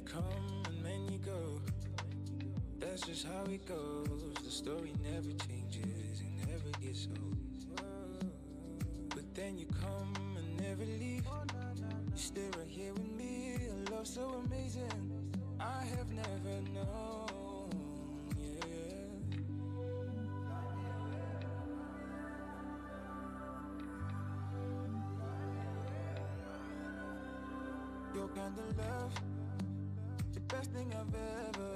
come and then you go. That's just how it goes. The story never changes, it never gets old. But then you come and never leave. You stay right here with me, a love so amazing I have never known, yeah. Your kind of love, the best thing I've ever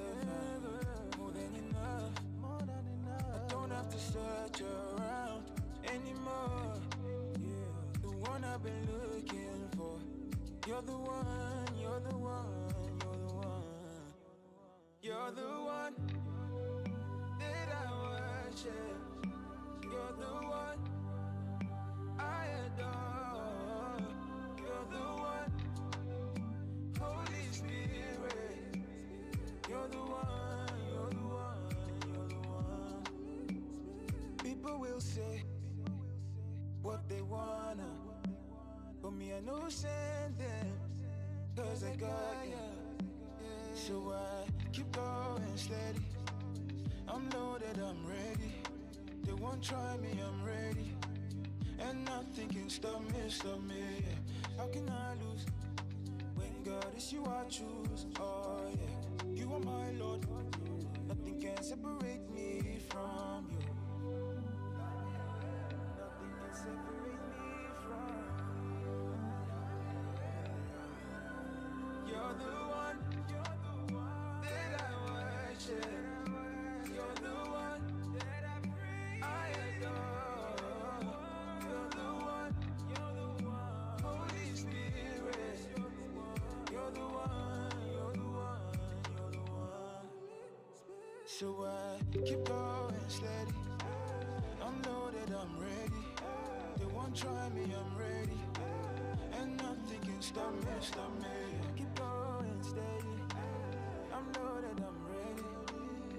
found. More than enough, I don't have to search around anymore. Yeah, the one I've been looking for. You're the one, you're the one, you're the one. You're the one that I worship. You're the one I adore. You're the one, Holy Spirit. You're the one, you're the one, you're the one. People will say what they wanna, but me I know send them, cause I got ya. So I keep going steady. I'm loaded, I'm ready. They won't try me, I'm ready. And nothing can stop me, yeah. How can I lose? When God is you I choose, oh yeah. You are my Lord. Nothing can separate me from you. Nothing can separate me from you. You're the one that I worship. You're the one that I pray, I adore. You're the one, Holy Spirit. You're the one, you're the one, you're the one. So I keep going steady. I'm loaded, I'm ready. They won't try me, I'm ready. And nothing can stop me, Keep going steady. I'm loaded, I'm ready.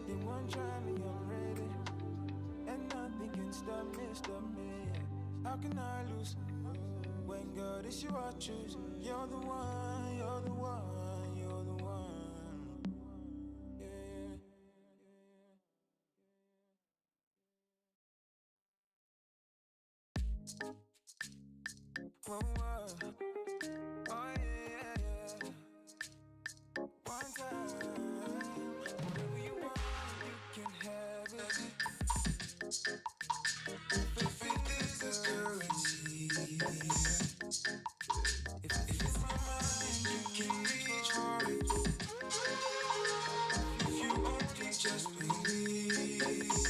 They won't try me, I'm ready. And nothing can stop me, How can I lose? When God is you I choose. You're the one, you're the one, you're the one. Yeah. Whoa, whoa. Oh yeah, yeah. One time, whatever you want, you can have it. Faith is a currency. If it's my mind, you can reach for it. If you only just believe.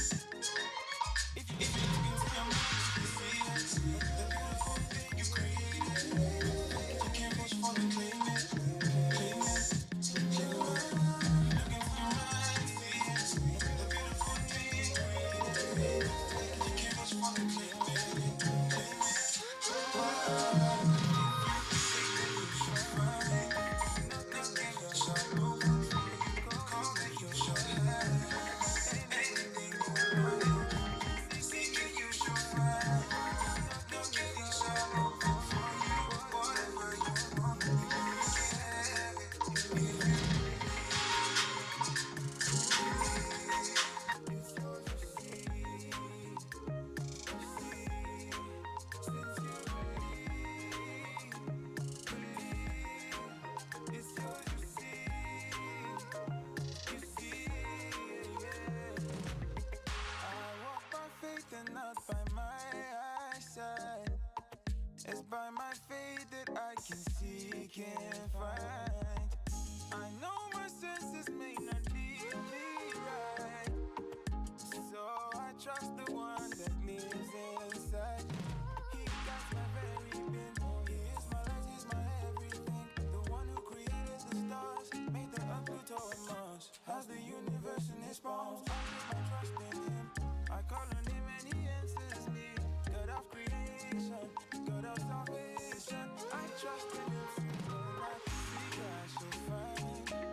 If you open your mind to see it, the beautiful thing you created. You can't push for the claim it. Looking for your mind, see it. The beautiful thing you created. You can't push for the claim it. It's by my faith that I can seek and find. I know my senses may not lead me right, so I trust the one that lives inside. He got my very being. He is my light, he's my everything. The one who created the stars, made the earth, Pluto and Mars. Has the universe in his palms. I put my trust in him. I call on him and he answers me. God of creation, God of salvation. I trust in him, so I shall find.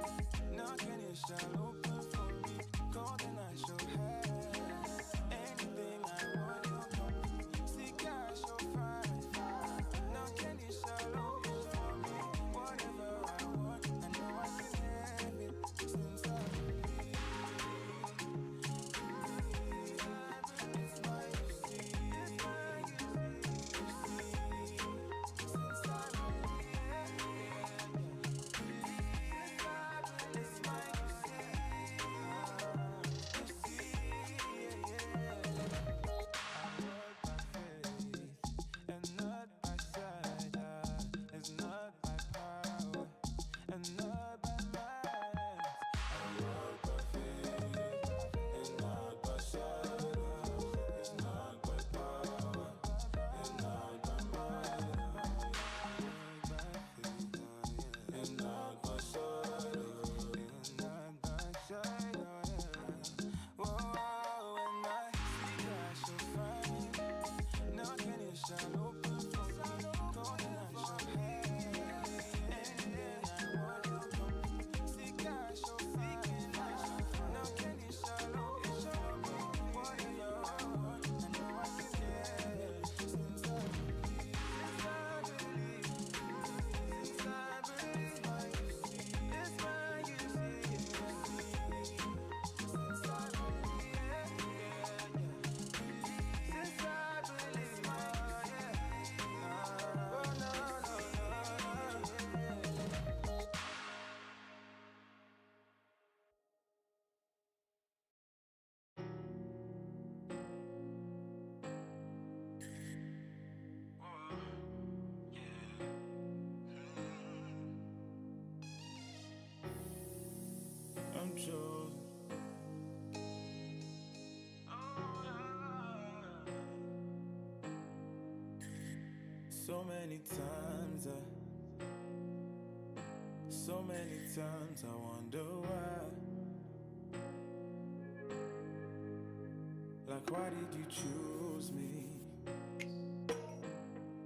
So many times I wonder why. Like, why did you choose me?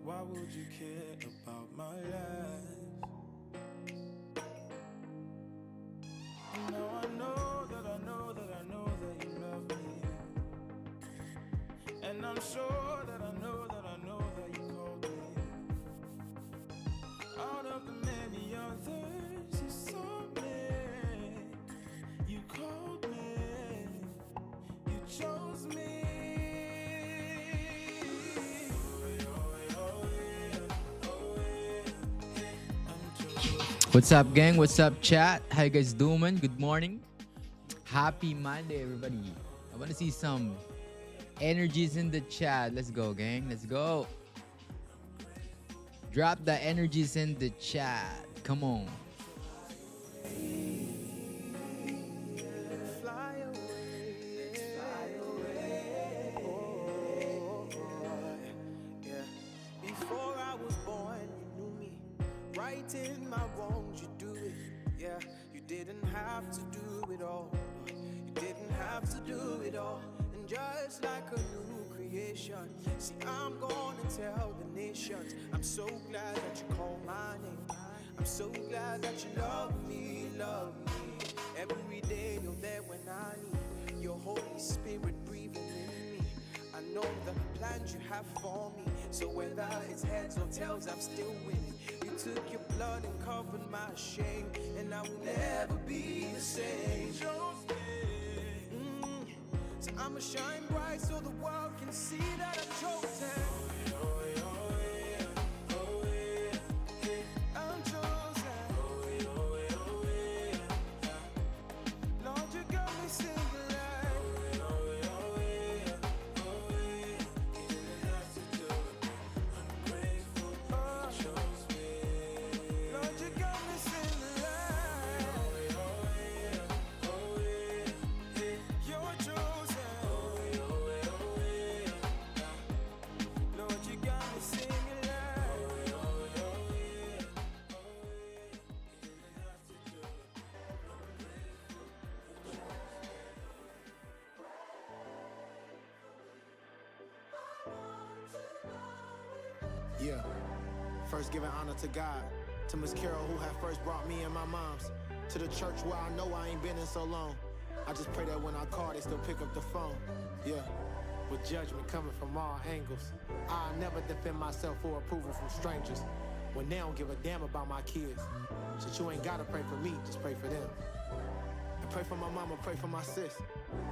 Why would you care about my life? Now I know that you love me. And I'm sure that I know that you called me. Out of the many others you saw me, you called me, you chose me. What's up, gang? What's up, chat? How you guys doing? Good morning. Happy Monday, everybody. I want to see some energies in the chat. Let's go, gang. Let's go. Drop the energies in the chat. Come on. Before I was born, you knew me. Right in my wrongs, you do it. Yeah, you didn't have to do it all. You didn't have to do it all. And just like a new creation, see, I'm gonna tell the nations. I'm so glad that you called my name. I'm so glad that you love me, love me. Every day you're there when I need your Holy Spirit breathing in me. I know the plans you have for me, so whether it's heads or tails, I'm still winning. You took your blood and covered my shame, and I will never be the same. So I'ma shine bright so the world can see that I'm chosen. I'm chosen. Lord, you got me singing like. Lord, you got me singing like. You're chosen. Lord, you got me singing like. Yeah. First giving honor to God, to Miss Carol who had first brought me and my moms, to the church where I know I ain't been in so long. I just pray that when I call, they still pick up the phone. Yeah. With judgment coming from all angles, I never defend myself for approval from strangers when they don't give a damn about my kids. Shit, you ain't gotta pray for me, just pray for them. And pray for my mama, pray for my sis.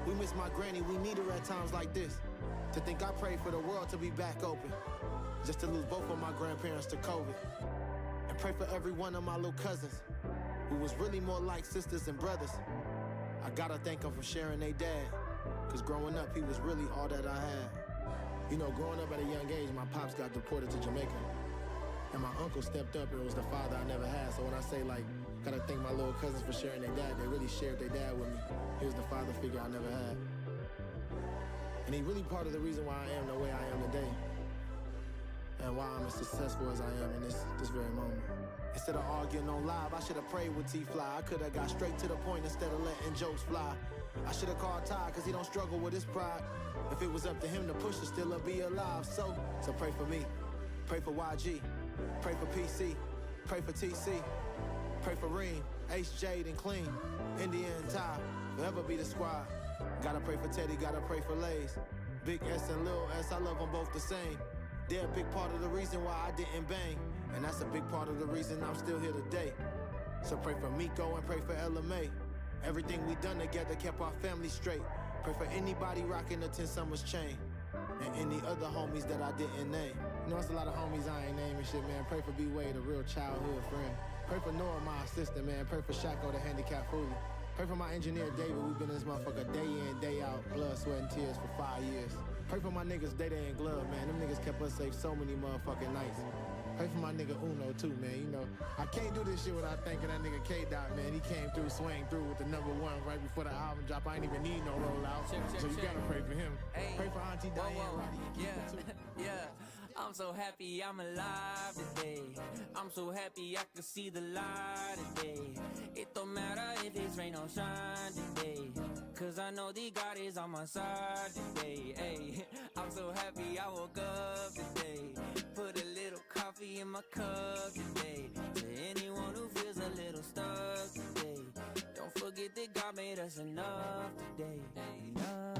We miss my granny, we need her at times like this. To think I prayed for the world to be back open, just to lose both of my grandparents to COVID. And pray for every one of my little cousins, who was really more like sisters and brothers. I gotta thank them for sharing their dad, cause growing up he was really all that I had. You know, growing up at a young age, my pops got deported to Jamaica, and my uncle stepped up and was the father I never had. So when I say like, gotta thank my little cousins for sharing their dad, they really shared their dad with me. He was the father figure I never had. And he really part of the reason why I am the way I am today, and why I'm as successful as I am in this very moment. Instead of arguing on live, I should have prayed with T-Fly. I could have got straight to the point instead of letting jokes fly. I should have called Ty, cause he don't struggle with his pride. If it was up to him to push it, still be alive. So pray for me, pray for YG, pray for PC, pray for TC, pray for Reem, Ace, Jade, and Clean, India and Ty, forever be the squad. Gotta pray for Teddy, gotta pray for Lays, Big S and Lil S, I love them both the same. They're a big part of the reason why I didn't bang, and that's a big part of the reason I'm still here today. So pray for Miko and pray for LMA. Everything we done together kept our family straight. Pray for anybody rocking the 10 Summers chain, and any other homies that I didn't name. You know, it's a lot of homies I ain't naming shit, man. Pray for B-Wade, a real childhood friend. Pray for Nora, my assistant, man. Pray for Shako, the handicapped foodie. Pray for my engineer, David. We've been in this motherfucker day in, day out, blood, sweat, and tears for 5 years. Pray for my niggas, Day Day and Glove, man. Them niggas kept us safe so many motherfucking nights. Pray for my nigga Uno, too, man. You know, I can't do this shit without thanking that nigga K-Dot, man. He came through, swang through with the #1 right before the album drop. I ain't even need no rollout. So you gotta pray for him. Hey, pray for Auntie Diane, Roddy. Yeah, I'm I'm so happy I'm alive today. I'm so happy I can see the light today. It don't matter if it's rain or shine today, cause I know the God is on my side today. Ay, I'm so happy I woke up today. Put a little coffee in my cup today. To anyone who feels a little stuck today, don't forget that God made us enough today.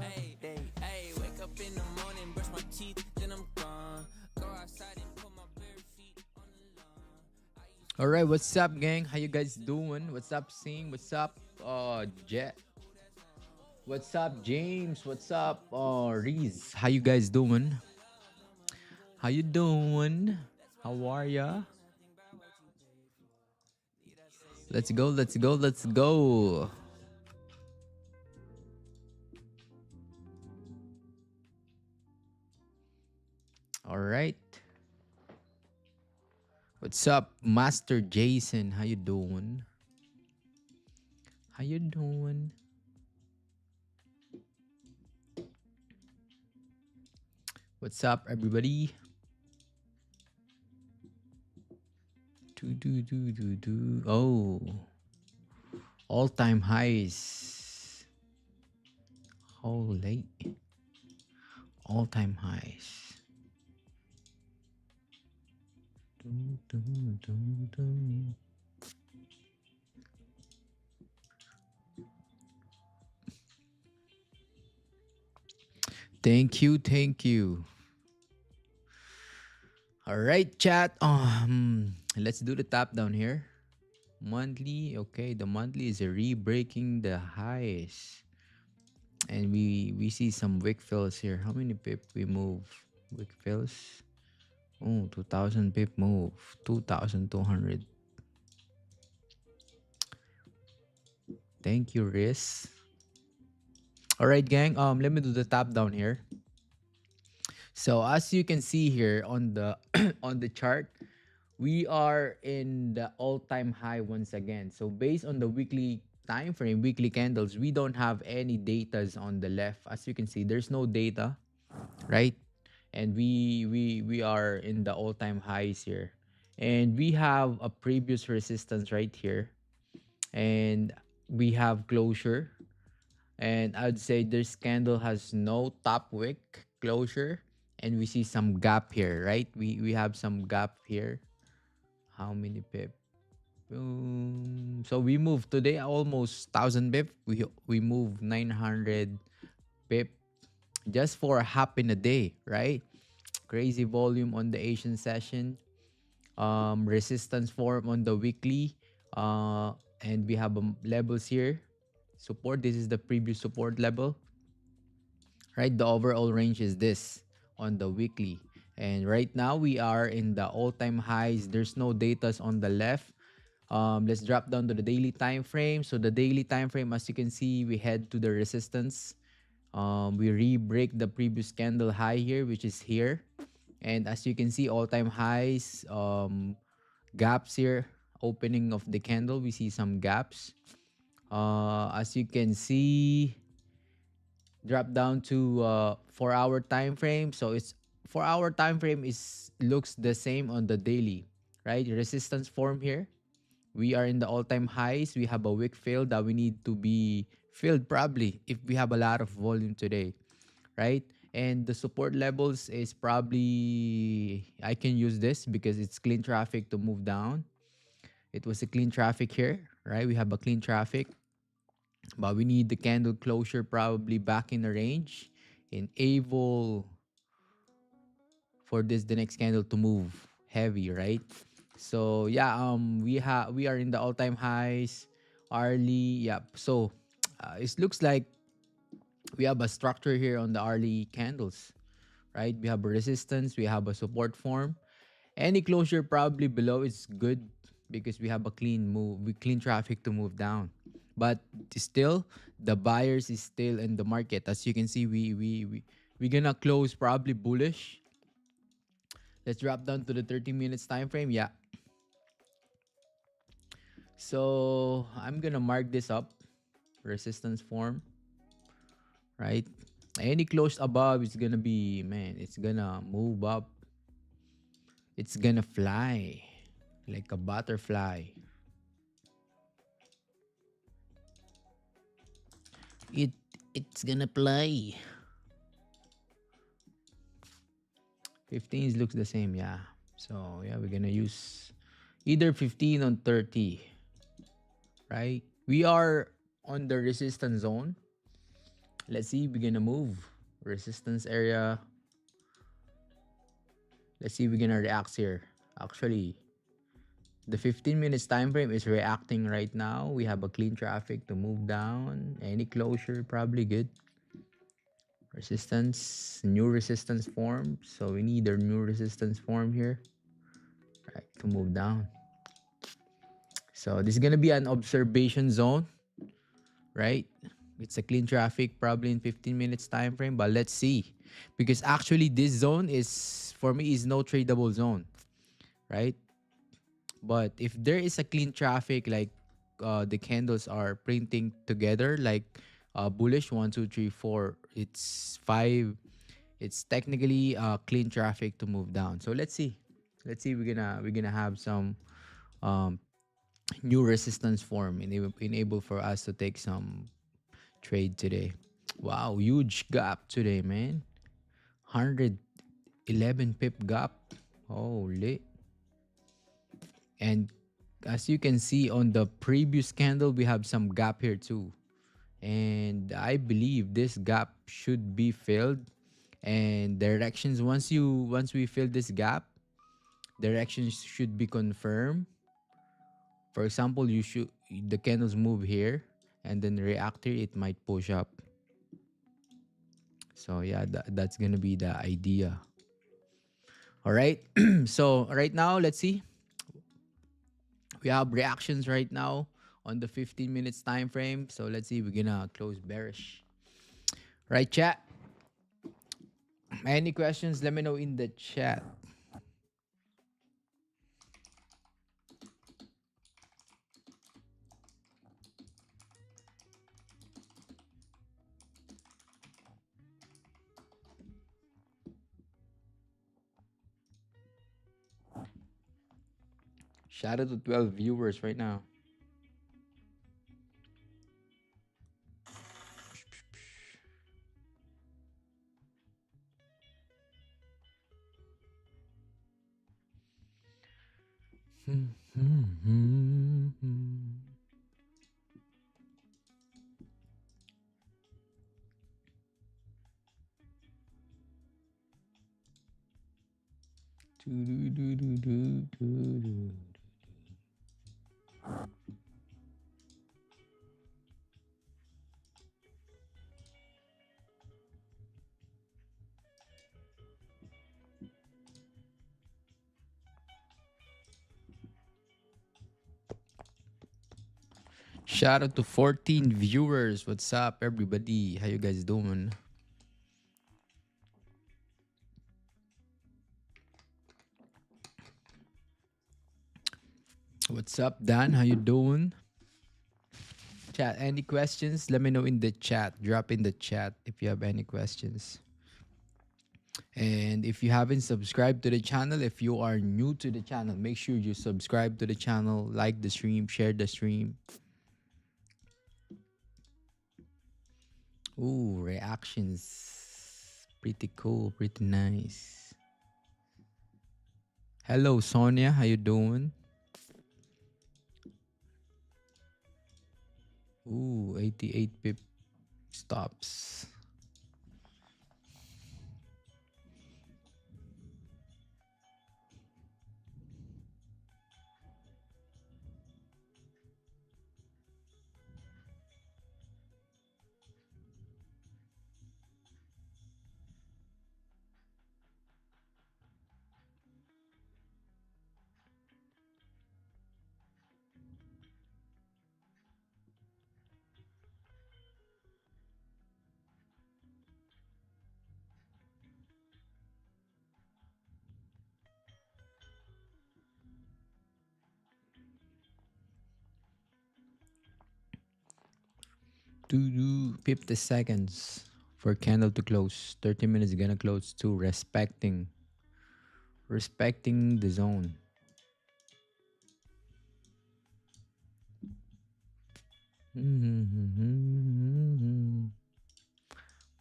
Hey, hey, wake up in the morning, brush my teeth, then I'm gone. Go outside and put my bare feet on the lawn. All right, what's up, gang? How you guys doing? What's up, Sing? What's up, Jet? What's up, James? What's up, Reese? How you guys doing? How you doing? How are ya? Let's go, let's go, let's go. All right. What's up, Master Jason? How you doing? How you doing? What's up, everybody? Oh, all-time highs. Holy, all-time highs. Thank you, thank you. All right, chat. Let's do the top down here. Monthly, okay. The monthly is re-breaking the highs, and we see some wick fills here. How many pip we move? Wick fills. Oh, 2,000 pip move. 2,200. Thank you, Riz. All right, gang. Let me do the top down here. So as you can see here on the on the chart, we are in the all-time high once again. So based on the weekly time frame, weekly candles, we don't have any datas on the left. As you can see, there's no data, right? And we are in the all-time highs here. And we have a previous resistance right here. And we have closure. And I'd say this candle has no top wick closure. And we see some gap here, right? We have some gap here. How many pip? So we moved today almost 1,000 pip. We moved 900 pip just for a hop in a day, right? Crazy volume on the Asian session. Resistance form on the weekly. And we have levels here. Support. This is the previous support level, right? The overall range is this on the weekly. And right now we are in the all-time highs. There's no datas on the left. Let's drop down to the daily time frame. So the daily time frame, as you can see, we head to the resistance. We re-break the previous candle high here, which is here. And as you can see, all-time highs, gaps here, opening of the candle, we see some gaps. As you can see, drop down to 4-hour time frame. So it's 4-hour time frame looks the same on the daily, right? Resistance form here. We are in the all-time highs. We have a wick fill that we need to be filled probably if we have a lot of volume today, right? And the support levels is probably, I can use this because it's clean traffic to move down. It was a clean traffic here, right? We have a clean traffic, but we need the candle closure probably back in the range, enable for the next candle to move heavy, right? So yeah, we are in the all-time highs, hourly. Yeah, so it looks like we have a structure here on the hourly candles, right? We have a resistance, we have a support form. Any closure probably below is good because we have a clean move, we clean traffic to move down. But still, the buyers is still in the market. As you can see, we gonna close probably bullish. Let's drop down to the 30 minutes time frame. Yeah. So I'm gonna mark this up. Resistance form. Right? Any close above is gonna be, man, it's gonna move up. It's gonna fly like a butterfly. It it's gonna fly. 15s looks the same, yeah. So yeah, we're gonna use either 15 on 30, right? We are on the resistance zone. Let's see, we're gonna move resistance area. Let's see, we're gonna react here. Actually, the 15 minutes time frame is reacting right now. We have a clean traffic to move down. Any closure, probably good. Resistance, new resistance form. So we need a new resistance form here, right, to move down. So this is gonna be an observation zone, right? It's a clean traffic, probably in 15 minutes time frame, but let's see. Because actually this zone is, for me, is no tradable zone, right? But if there is a clean traffic, like the candles are printing together, like bullish 1, 2, 3, 4, it's 5. It's technically clean traffic to move down. So let's see. Let's see. We're gonna have some um, new resistance form enable for us to take some trade today. Wow, huge gap today, man. 111 pip gap. Holy. And as you can see on the previous candle, we have some gap here too. And I believe this gap should be filled. And directions, once we fill this gap, directions should be confirmed. For example, the candles move here and then react here, it might push up. So yeah, that's gonna be the idea. All right. So right now, let's see. We have reactions right now on the 15 minutes time frame. So let's see. We're gonna close bearish. Right, chat. Any questions? Let me know in the chat. Shout out to 12 viewers right now. Shout out to 14 viewers. What's up, everybody? How you guys doing? What's up, Dan? How you doing? Chat, any questions? Let me know in the chat. Drop in the chat if you have any questions. And if you haven't subscribed to the channel, if you are new to the channel, make sure you subscribe to the channel, like the stream, share the stream. Ooh, reactions. Pretty cool, pretty nice. Hello, Sonia. How you doing? Ooh, 88 pip stops. Do 50 seconds for candle to close. 30 minutes gonna close too. Respecting respecting the zone.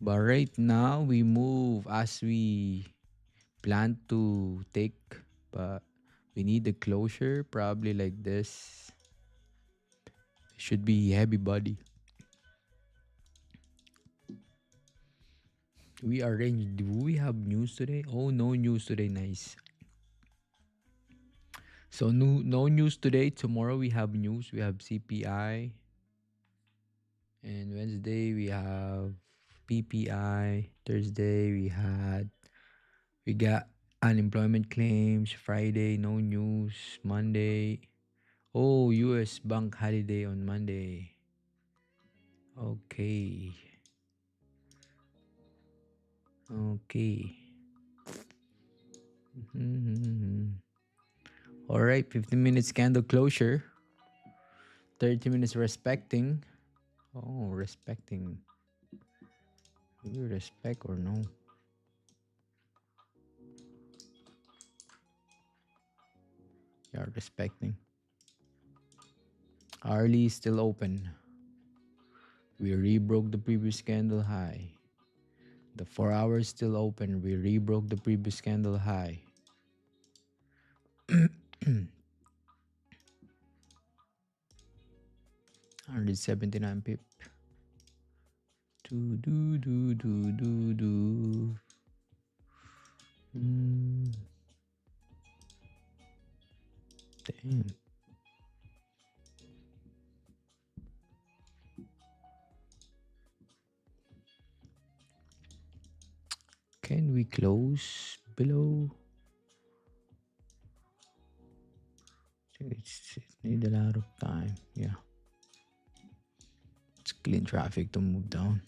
But right now we move as we plan to take, but we need the closure probably like this. Should be heavy body. We arranged. Do we have news today? Oh, no news today. Nice. So no news today. Tomorrow we have news. We have CPI. And Wednesday we have PPI. Thursday we got unemployment claims. Friday no news. Monday, oh, US bank holiday on Monday. Okay. Okay. All right, 15 minutes candle closure. 30 minutes respecting. Oh, respecting. Do we respect or no? Yeah, respecting. Hourly is still open. We rebroke the previous candle high. The 4 hours still open. We rebroke the previous candle high. 179 pip. Do do do do do do. Damn. Can we close below? It need a lot of time. Yeah. It's clean traffic to move down.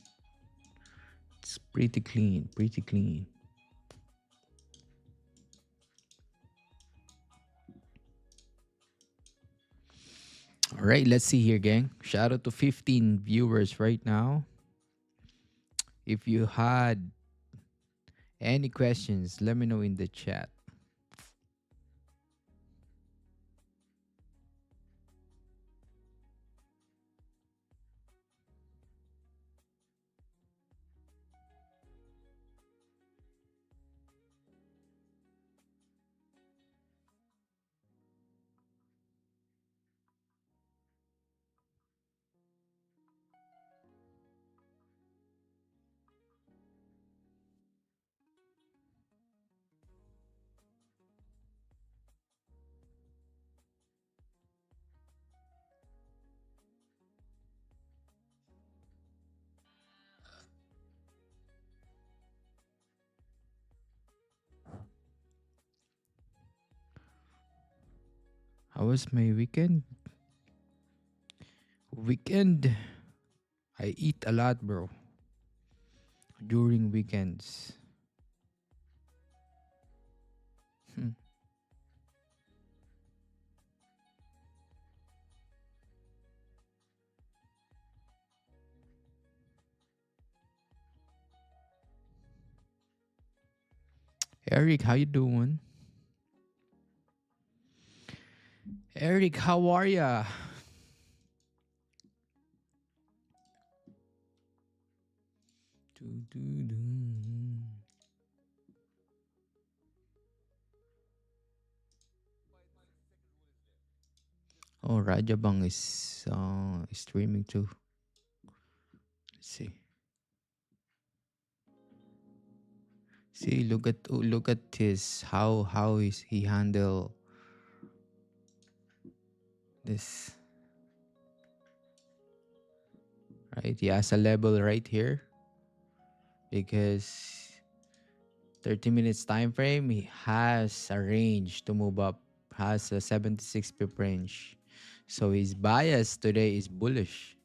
It's pretty clean, pretty clean. All right, let's see here, gang. Shout out to 15 viewers right now. If you had any questions, let me know in the chat. How was my weekend? I eat a lot, bro. During weekends. Eric, how you doing? Eric, how are ya? Oh, Rajabang is streaming too. Let's see. See, look at his how is he handle this. Right, he has a level right here because 30 minutes time frame, he has a range to move up, has a 76 pip range. So his bias today is bullish.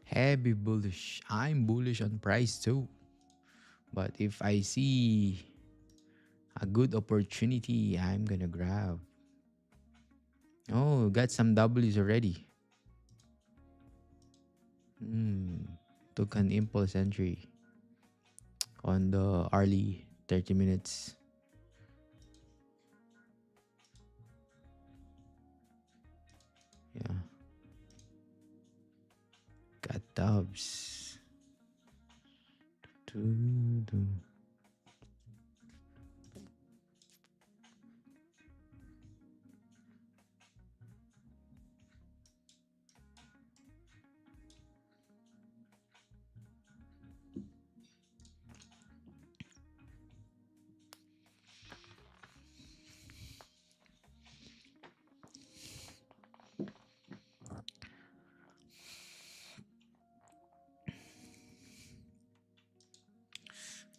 Heavy bullish. I'm bullish on price too. But if I see a good opportunity, I'm gonna grab. Oh, got some W's already. Took an impulse entry on the early 30 minutes. Yeah. Got dubs. Doo-doo.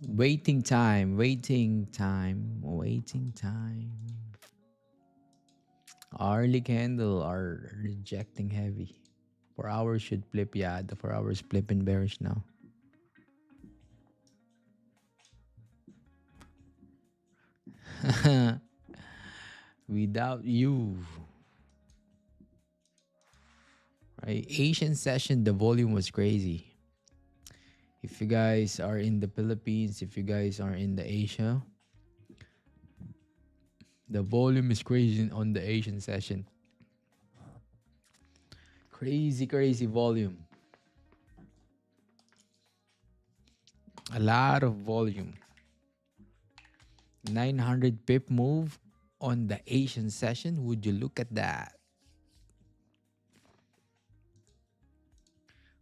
Waiting time, waiting time, waiting time. Early candle are rejecting heavy. 4 hours should flip. Yeah, the 4 hours flipping bearish now. Without you. Right? Asian session, the volume was crazy. If you guys are in the Philippines, if you guys are in the Asia, the volume is crazy on the Asian session. Crazy, crazy volume. A lot of volume. 900 pip move on the Asian session. Would you look at that?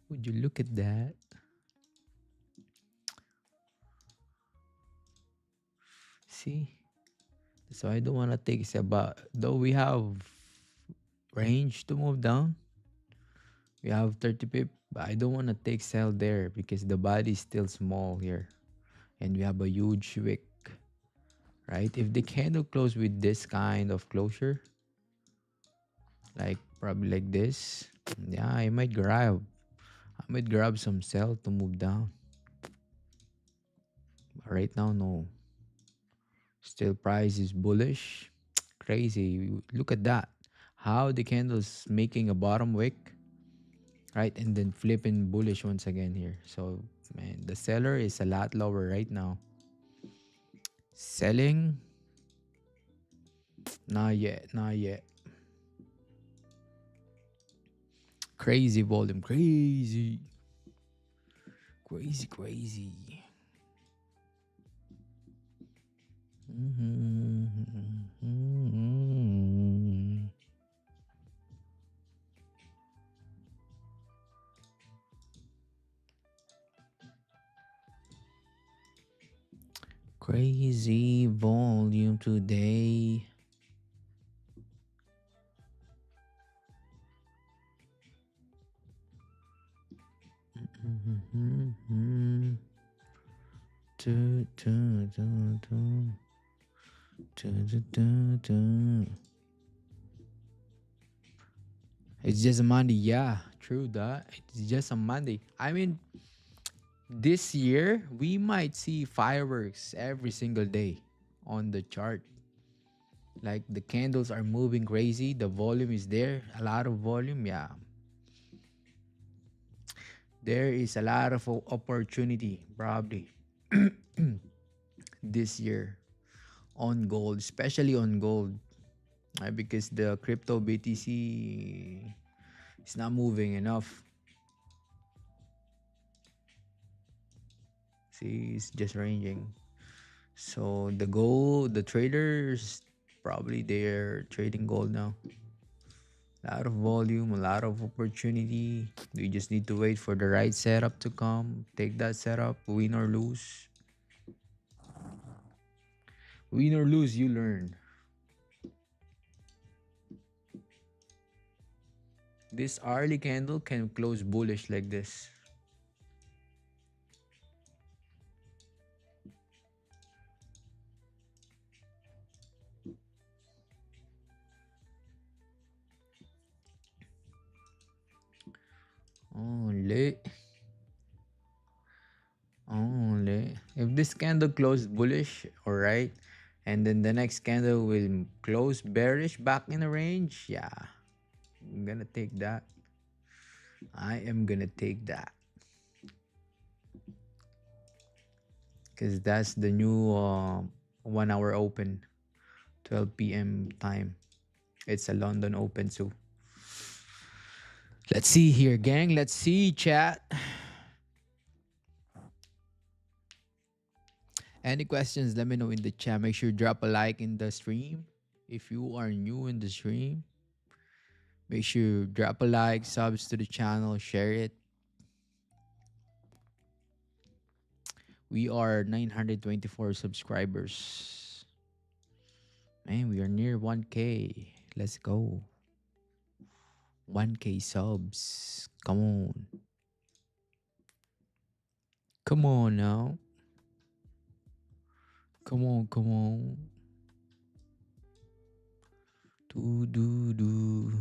Would you look at that? See? So I don't want to take it about, though we have range to move down. We have 30 pip, but I don't want to take sell there because the body is still small here. And we have a huge wick, right? If the candle close with this kind of closure, like probably like this, yeah, I might grab some sell to move down. But right now, no. Still price is bullish. Crazy. Look at that. How the candle's making a bottom wick, right? And then flipping bullish once again here. So, man, the seller is a lot lower right now. Selling? Not yet. Not yet. Crazy volume. Crazy. Crazy, crazy. Crazy volume today. It's just a Monday. Yeah, true that. It's just a Monday. I mean, this year we might see fireworks every single day on the chart. Like the candles are moving crazy. The volume is there. A lot of volume. Yeah. There is a lot of opportunity probably this year on gold, especially on gold. Right? Because the crypto BTC is not moving enough. See, it's just ranging. So the gold, the traders probably they're trading gold now. A lot of volume, a lot of opportunity. We just need to wait for the right setup to come. Take that setup, win or lose. Win or lose, you learn. This early candle can close bullish like this. Only. Only. If this candle closed bullish, alright, and then the next candle will close bearish back in the range, yeah, I'm gonna take that. I am gonna take that. because that's the new 1 hour open, 12 p.m. time. It's a London Open, so let's see here, gang. Let's see, chat. Any questions? Let me know in the chat. Make sure you drop a like in the stream. If you are new in the stream, make sure you drop a like, subs to the channel, share it. We are 924 subscribers. Man, we are near 1K. Let's go. 1K subs. Come on. Come on now. Come on, come on. Do.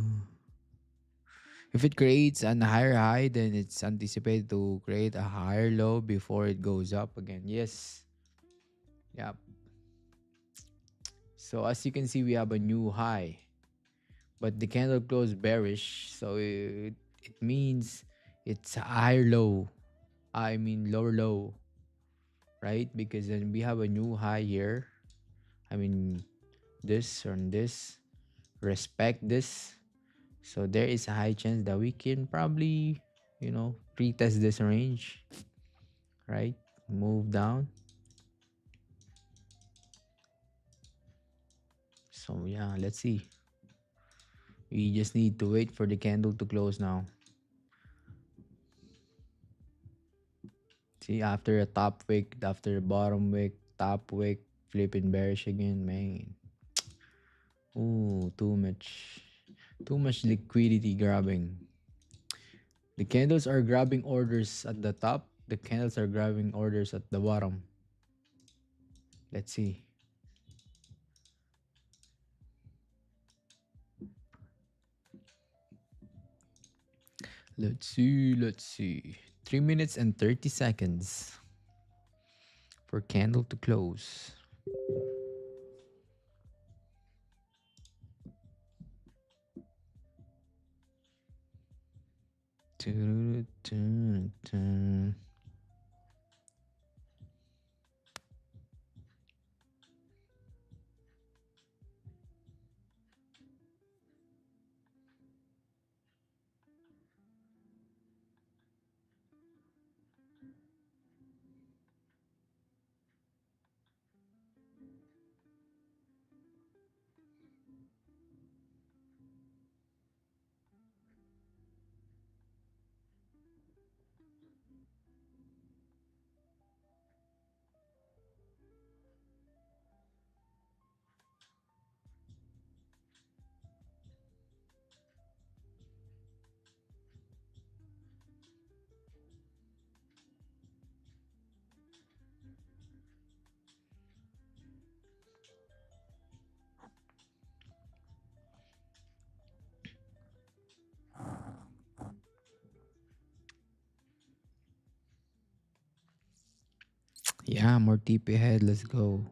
If it creates a higher high, then it's anticipated to create a higher low before it goes up again. Yes. Yep. So as you can see, we have a new high, but the candle closed bearish. So it means it's a higher low. I mean lower low, right? Because then we have a new high here. I mean this or this. Respect this. So there is a high chance that we can probably, retest this range, right? Move down. So yeah, let's see. We just need to wait for the candle to close now. See, after a top wick, after a bottom wick, top wick, flipping bearish again, man. Ooh, too much. Too much liquidity grabbing. The candles are grabbing orders at the top. The candles are grabbing orders at the bottom. Let's see. Let's see. Let's see. 3 minutes and 30 seconds for candle to close. Dun, dun, dun. Yeah, more TP ahead. Let's go.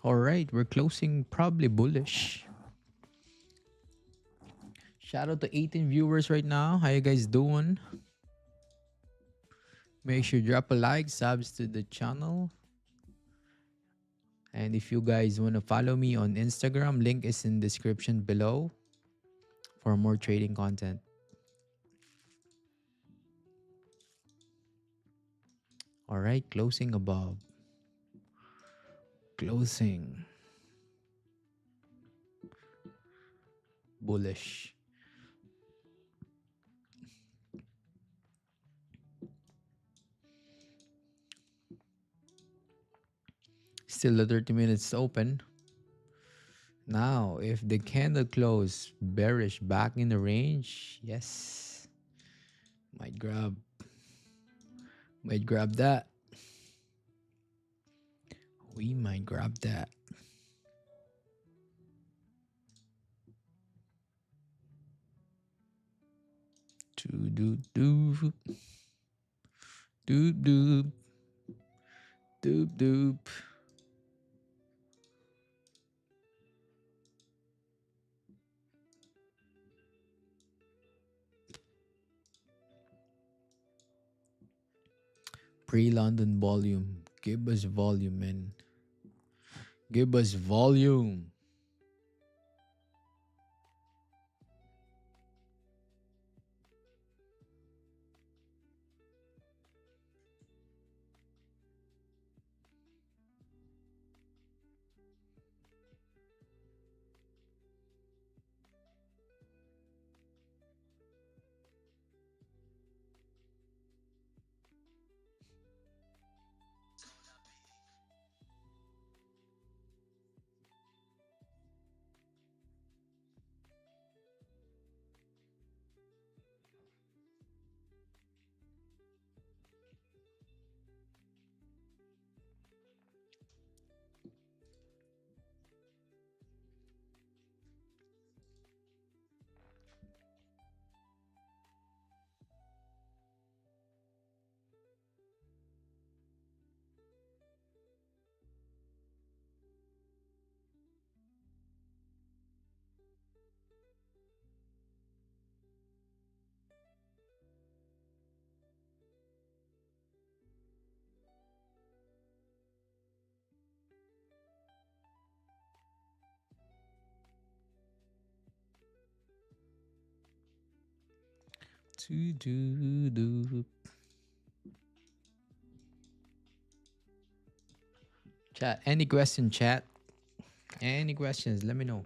All right, we're closing probably bullish. Shout out to 18 viewers right now. How you guys doing? Make sure drop a like, subs to the channel. And if you guys want to follow me on Instagram, link is in description below for more trading content. All right, closing above. Closing. Bullish. Still the 30 minutes open. Now, if the candle close bearish back in the range, yes, might grab that. We might grab that. Doop doop doop doop doop doop. Pre-London volume. Give us volume, man. Give us volume. To do. Chat. Any question, chat? Any questions? Let me know.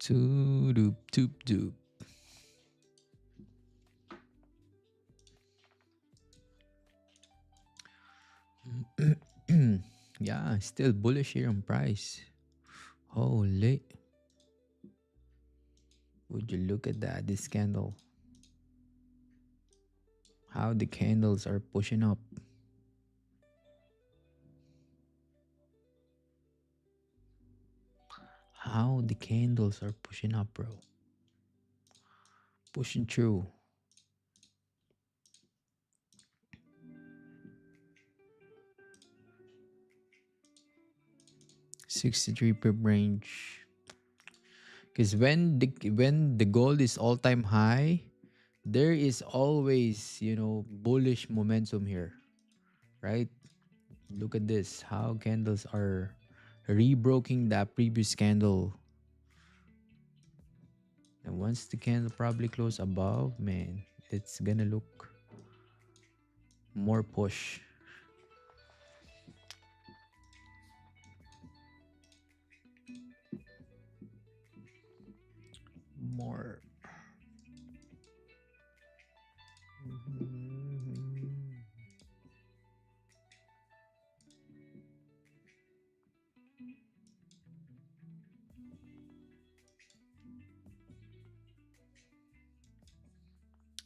To doop doop doop. Yeah, still bullish here on price. Holy. Would you look at that? This candle. How the candles are pushing up. How the candles are pushing up, bro. Pushing through. 63 pip range. Because when the gold is all-time high, there is always, bullish momentum here, right? Look at this. How candles are rebroking that previous candle. And once the candle probably close above, man, it's gonna look more push. More.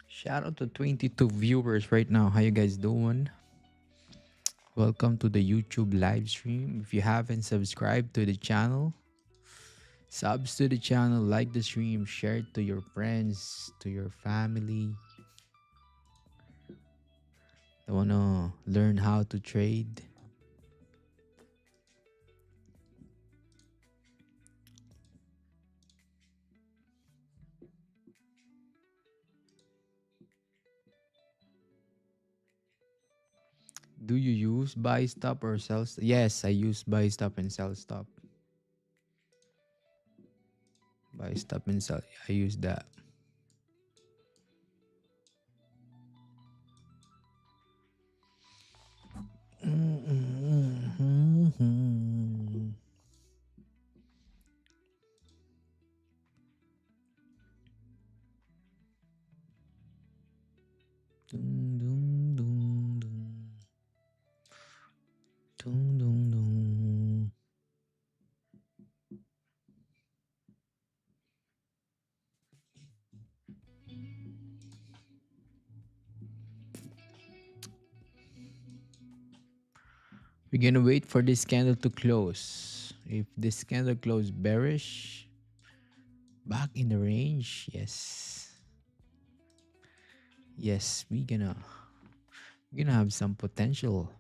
Shout out to 22 viewers right now. How you guys doing? Welcome to the YouTube live stream. If you haven't subscribed to the channel, subs to the channel, like the stream, share it to your friends, to your family. They wanna learn how to trade. Do you use buy stop or sell? Yes, I use buy stop and sell stop. Buy stop and sell. I use that. Dun, dun, dun, dun. Dun, dun, dun. We're gonna wait for this candle to close. If this candle close bearish, back in the range, yes. Yes, we're gonna have some potential.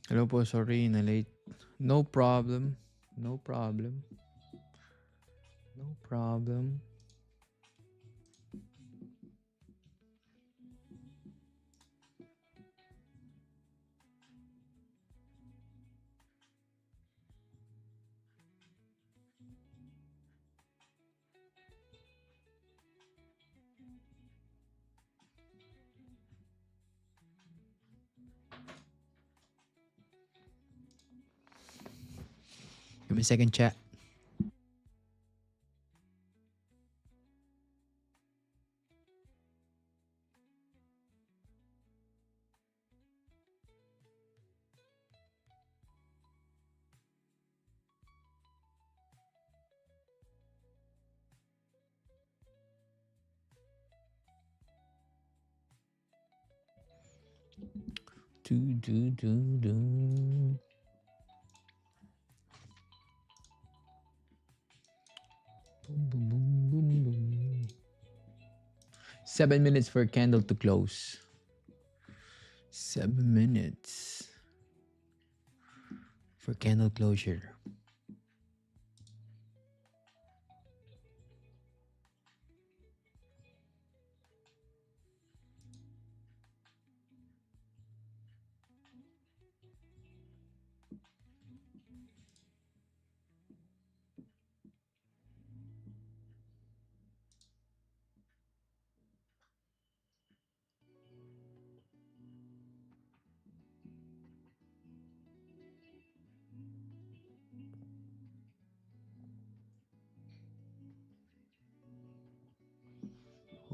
Hello po, sorry na late. No problem. No problem. No problem. Give me a second, chat. Do, do, do, do. Boom, boom, boom, boom, boom. 7 minutes for candle to close. 7 minutes for candle closure.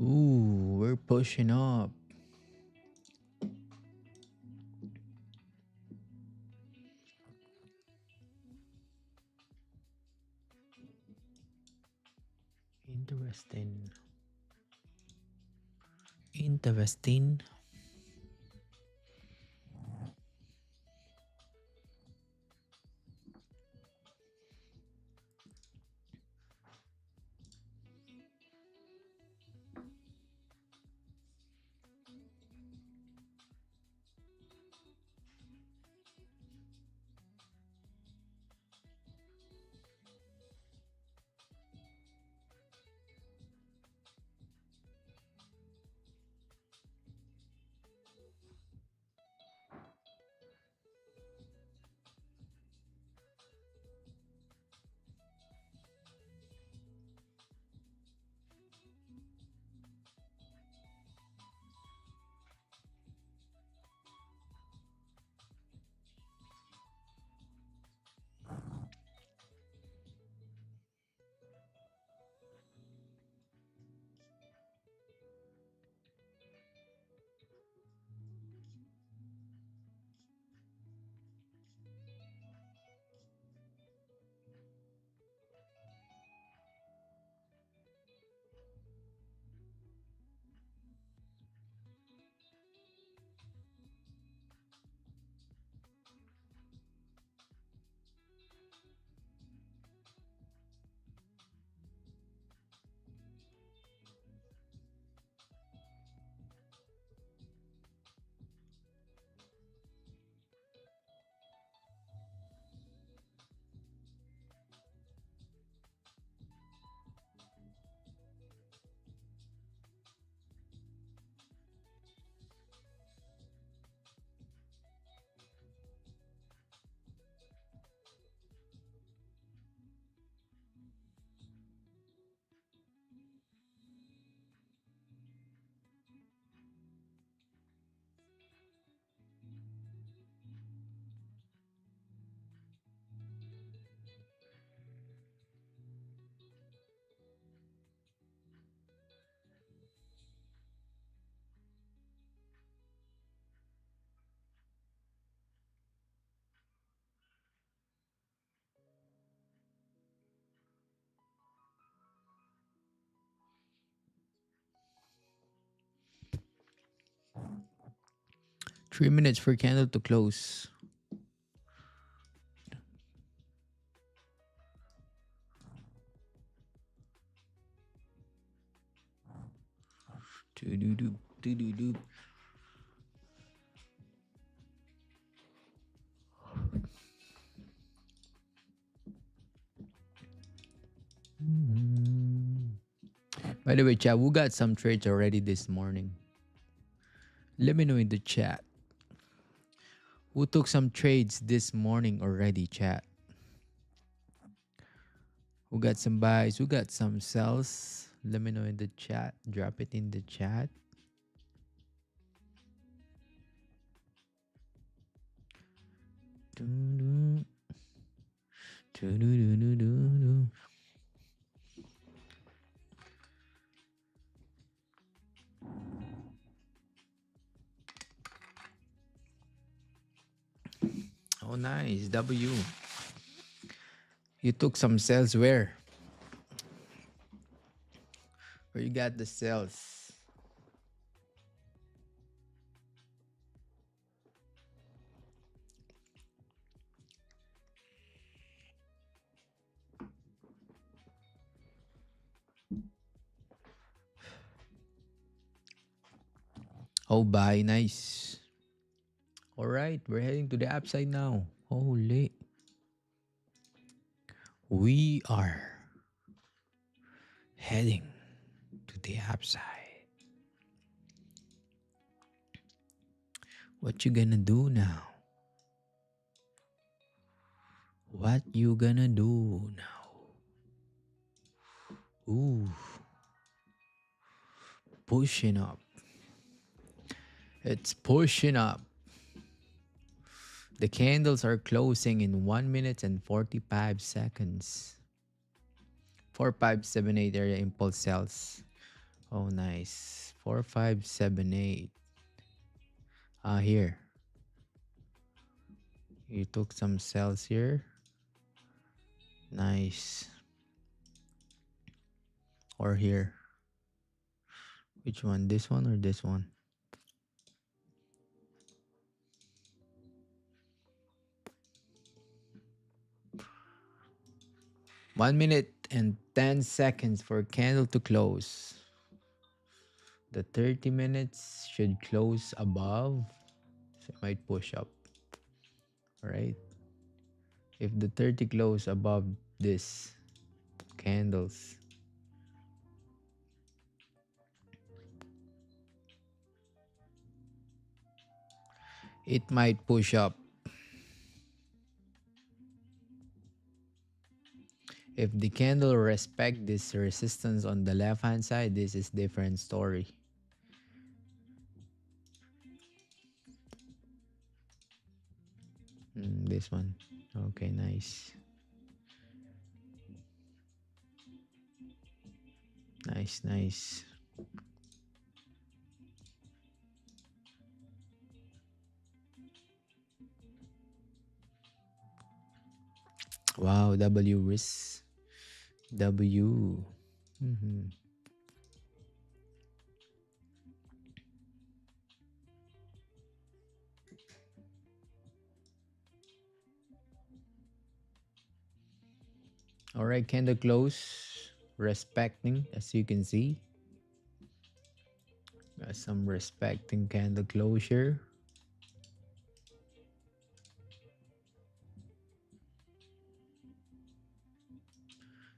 Ooh, we're pushing up. Interesting. Interesting. 3 minutes for candle to close. Do-do-do, do-do-do. By the way, chat, who got some trades already this morning? Let me know in the chat. Who took some trades this morning already, chat? Who got some buys? Who got some sells? Let me know in the chat. Drop it in the chat. Doo-doo. Doo-doo-doo-doo-doo. Oh, nice. W. You took some sales where? Where you got the sales? Oh, buy. Nice. All right. We're heading to the upside now. Holy. We are heading to the upside. What you gonna do now? What you gonna do now? Ooh. Pushing up. It's pushing up. The candles are closing in 1 minute and 45 seconds. 4578 area impulse sells. Oh, nice. 4578. Here. You took some sells here. Nice. Or here. Which one? This one or this one? One minute and 10 seconds for candle to close. The 30 minutes should close above. So it might push up. Alright. If the 30 close above this candles, it might push up. If the candle respect this resistance on the left hand side, this is different story. This one. Okay, nice. Nice, nice. Wow, W risk. W. All right, candle close. Respecting, as you can see. Got some respecting candle closure.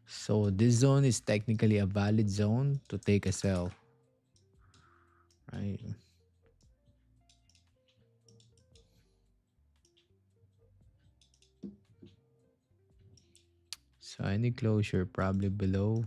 So this zone is technically a valid zone to take a sell. Right? So any closure probably below.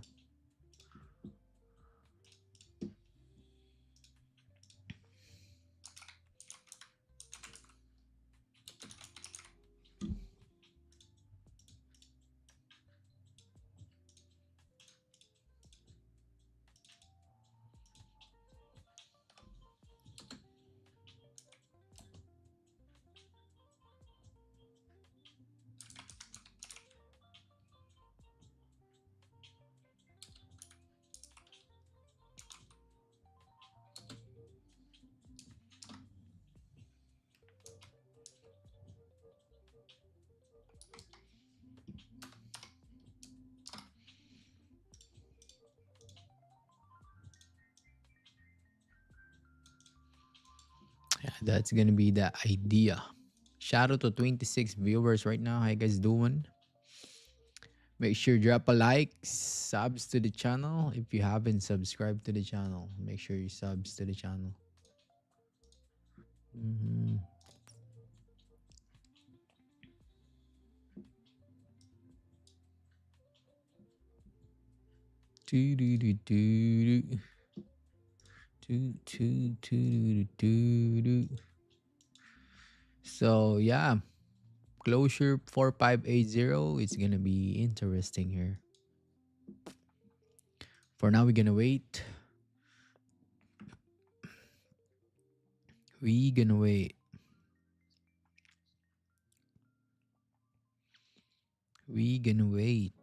That's gonna be the idea. Shout out to 26 viewers right now. How you guys doing? Make sure drop a like, subs to the channel. If you haven't subscribed to the channel, make sure you subs to the channel. Mhm. Do, do, do, do, do. Do, do, do, do, do, do. So yeah, closure 4580. It's gonna be interesting here. For now, we're gonna wait. We gonna wait. We gonna wait.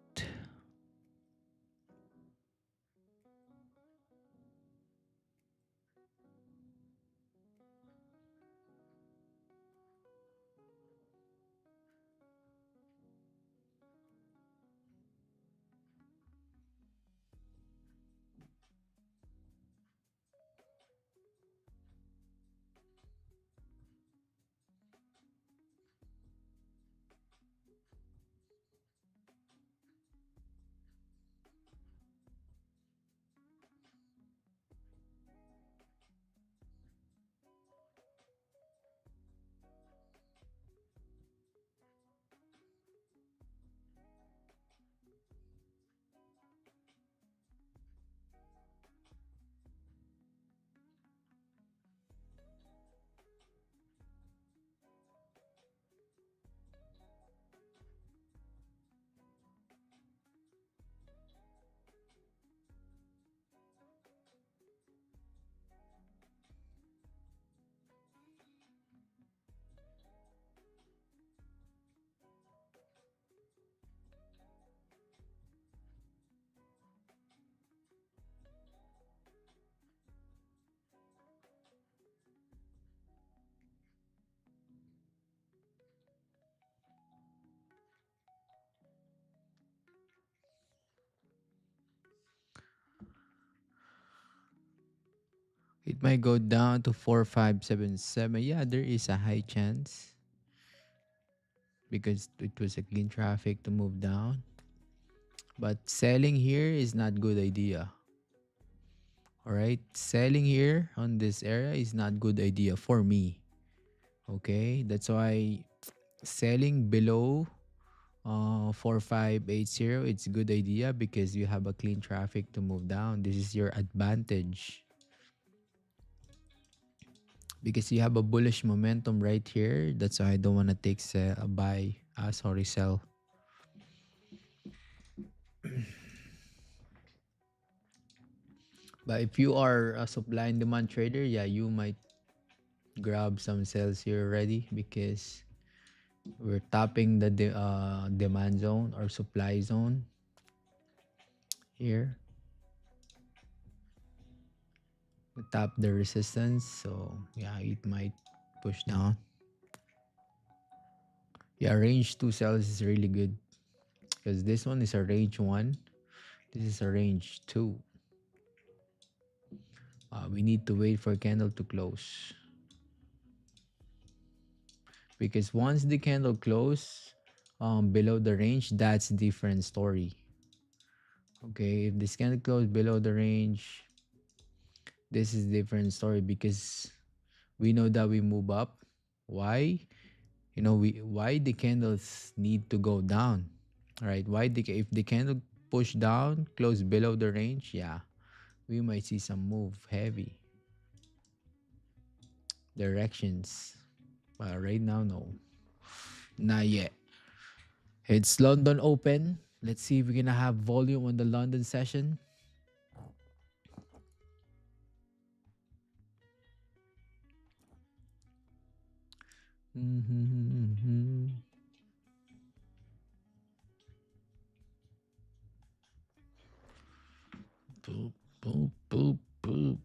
It might go down to 4577. Yeah, there is a high chance because it was a clean traffic to move down. But selling here is not good idea. All right, selling here on this area is not good idea for me. Okay, that's why selling below 4580, it's a good idea because you have a clean traffic to move down. This is your advantage because you have a bullish momentum right here. That's why I don't want to take a buy. Sorry, sell. But if you are a supply and demand trader, yeah, you might grab some sales here already because we're tapping the demand zone or supply zone here. We tap the resistance, so yeah, it might push down. Yeah, range 2 sales is really good because this one is a range 1. This is a range 2. We need to wait for candle to close because once the candle close below the range, that's a different story. Okay, if this candle close below the range, this is different story because we know that we move up. Why? Why the candles need to go down, right? If the candle push down close below the range, yeah, we might see some move heavy directions, but right now, no, not yet. It's London Open. Let's see if we're gonna have volume on the London session. Mm-hmm. Boop, boop, boop, boop.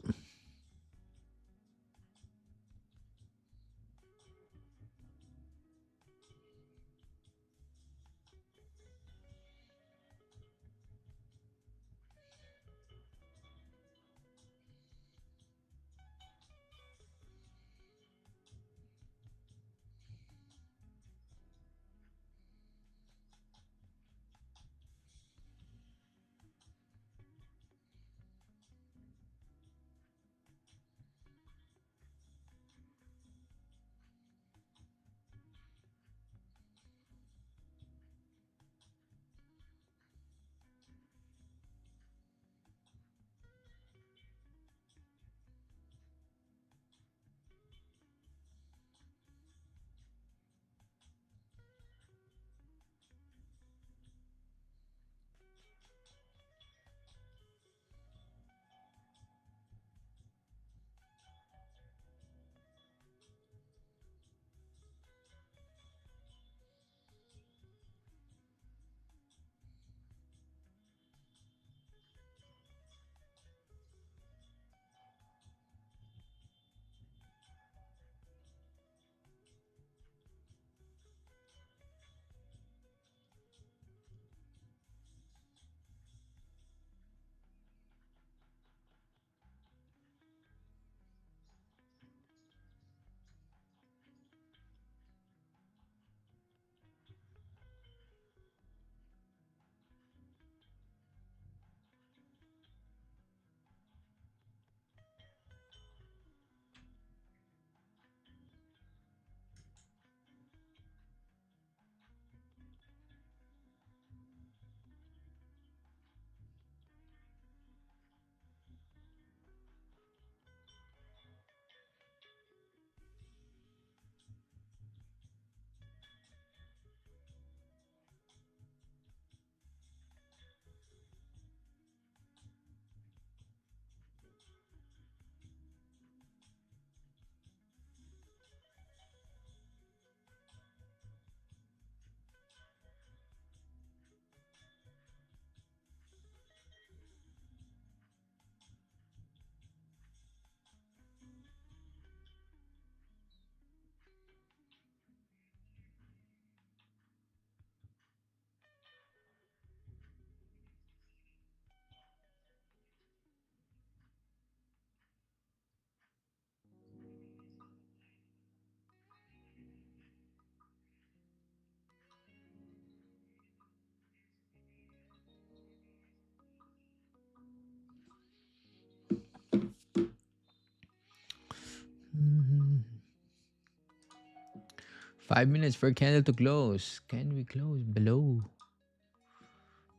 5 minutes for candle to close. Can we close below?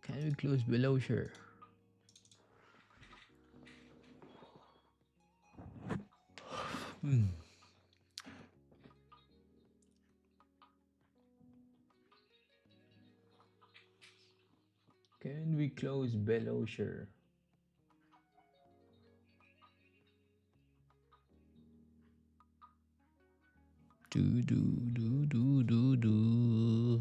Can we close below? Sure. Can we close below? Sure. Do do do do do do.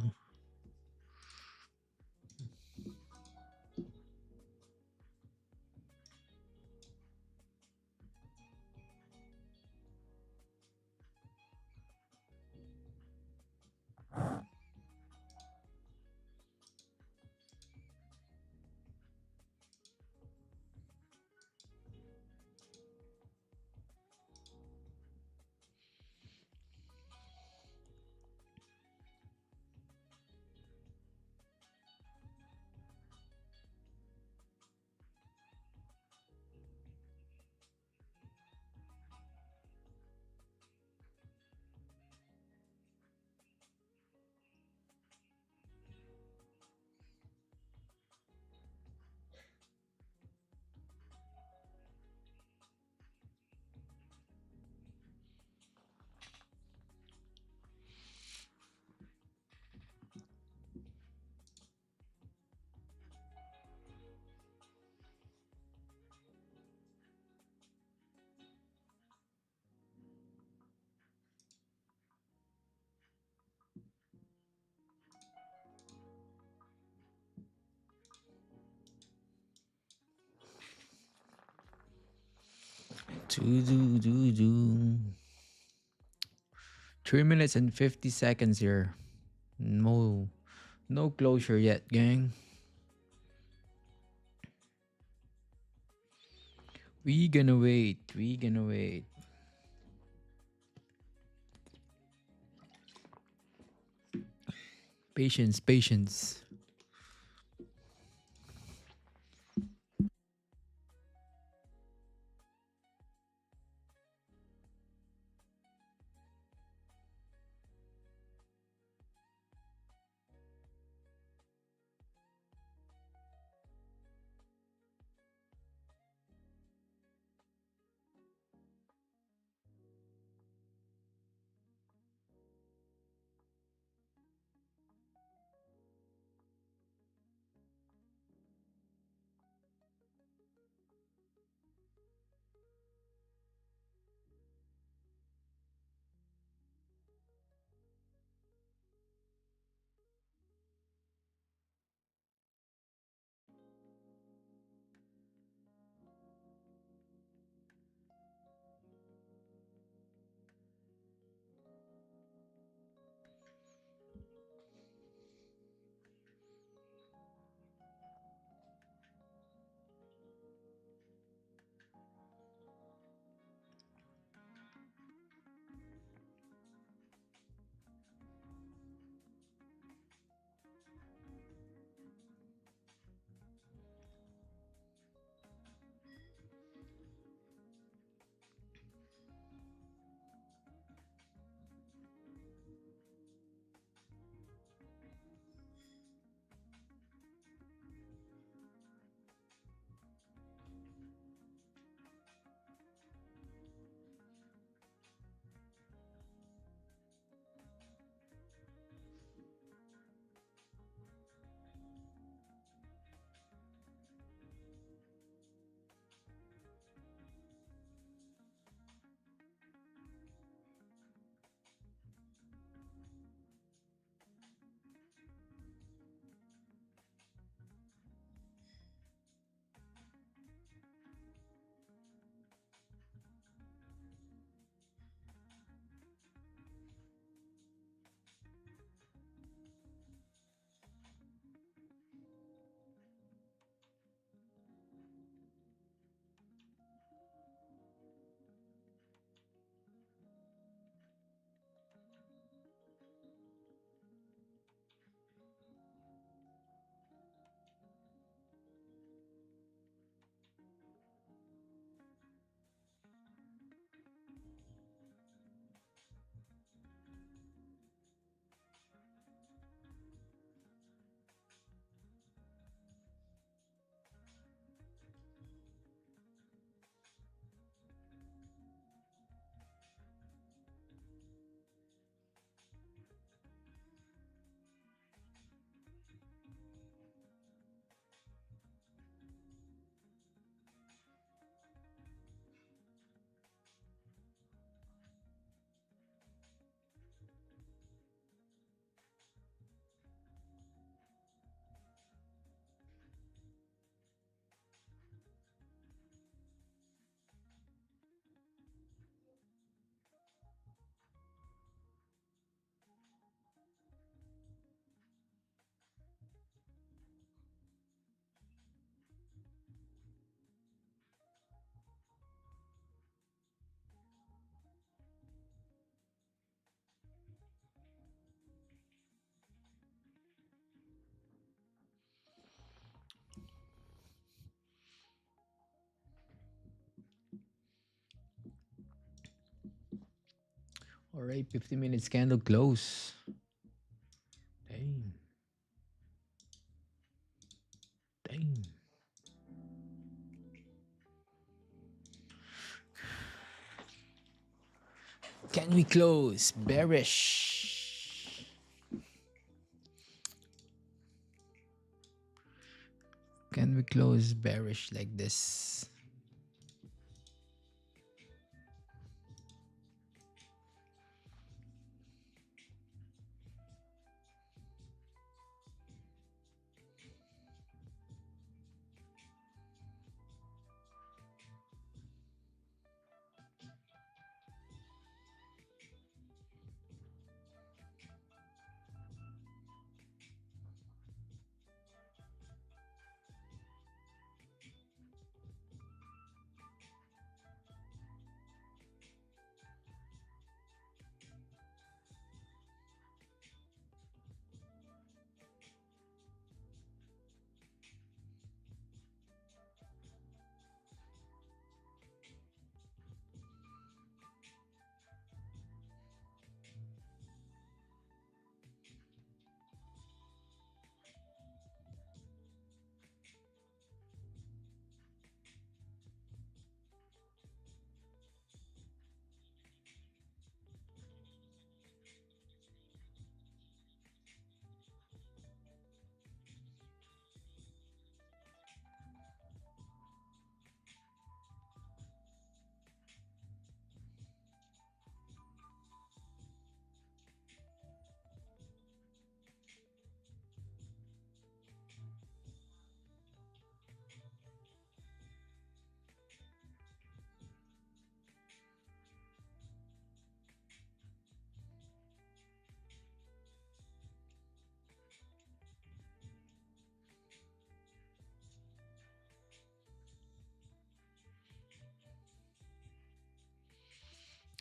Do do do do. 3 minutes and 50 seconds here. No, no closure yet, gang. We gonna wait. We gonna wait. Patience, patience. right, 50 minutes candle close. Dang. Dang. Can we close bearish? Can we close bearish like this?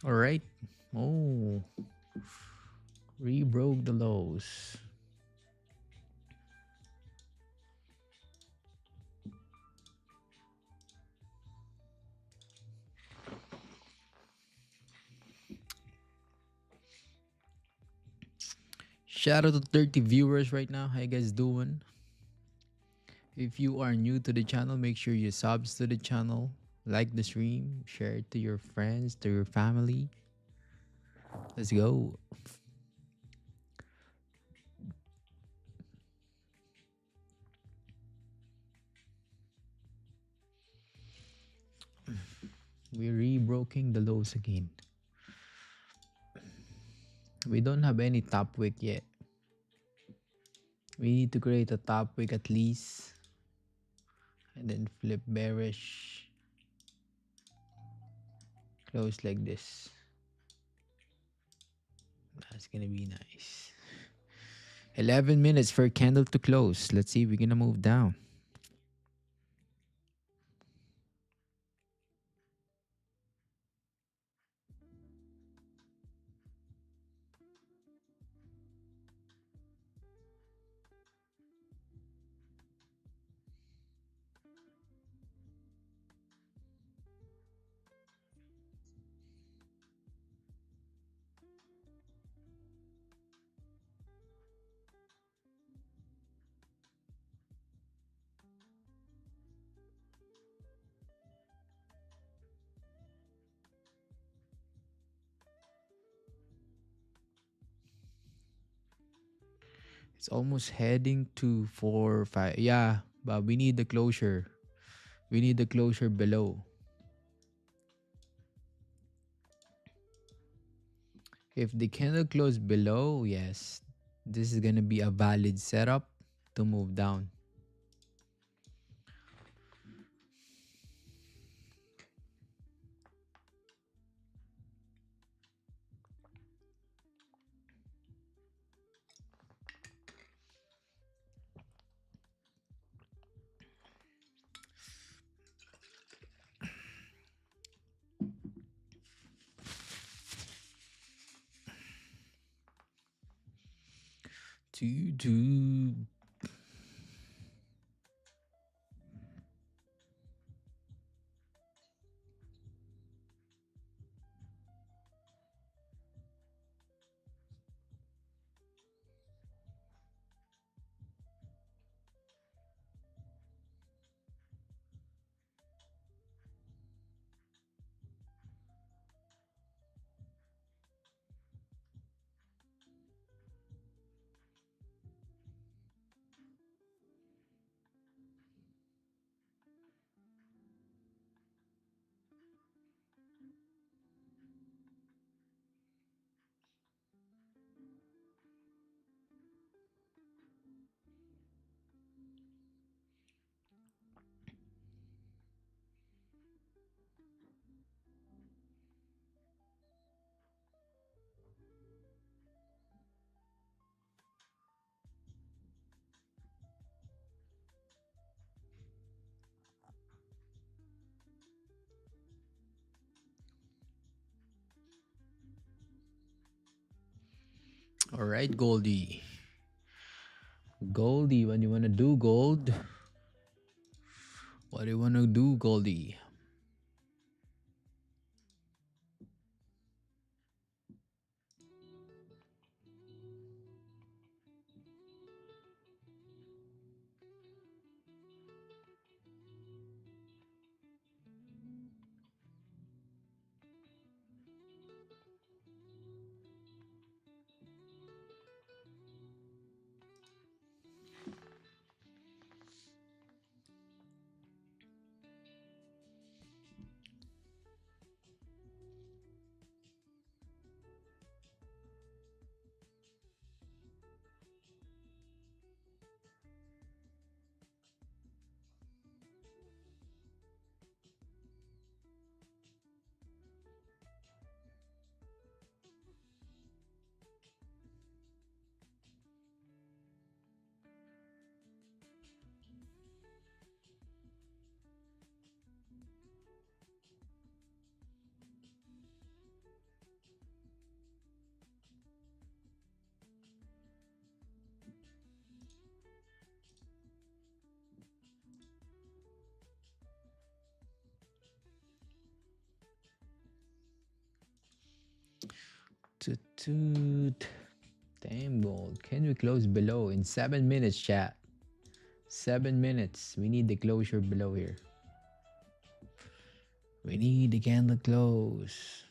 All right. Oh, re-broke the lows. Shout out to 30 viewers right now. How you guys doing? If you are new to the channel, make sure you subs to the channel, like the stream, share it to your friends, to your family. Let's go. We're re-broking the lows again. We don't have any top wick yet. We need to create a top wick at least. And then flip bearish. Close like this. That's gonna be nice. 11 minutes for a candle to close. Let's see if we're gonna move down. It's almost heading to 4 5. Yeah, but we need the closure. We need the closure below. If the candle close below, yes, this is gonna be a valid setup to move down. To All right, Goldie. Goldie, what do you want to do, Gold? What do you want to do, Goldie? Toot toot. Damn, Gold. Can we close below in 7 minutes, chat? 7 minutes. We need the closure below here. We need the candle close.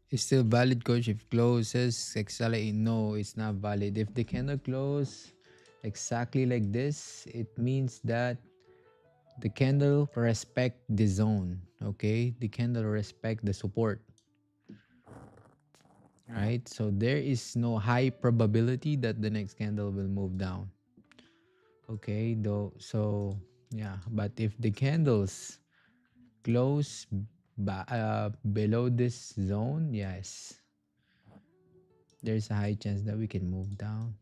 It's still valid, coach. If closes exactly, no, it's not valid. If the candle close exactly like this, it means that the candle respect the zone. Okay, the candle respect the support. Right, so there is no high probability that the next candle will move down. Okay, though, so yeah, but if the candles close below this zone, yes, there's a high chance that we can move down.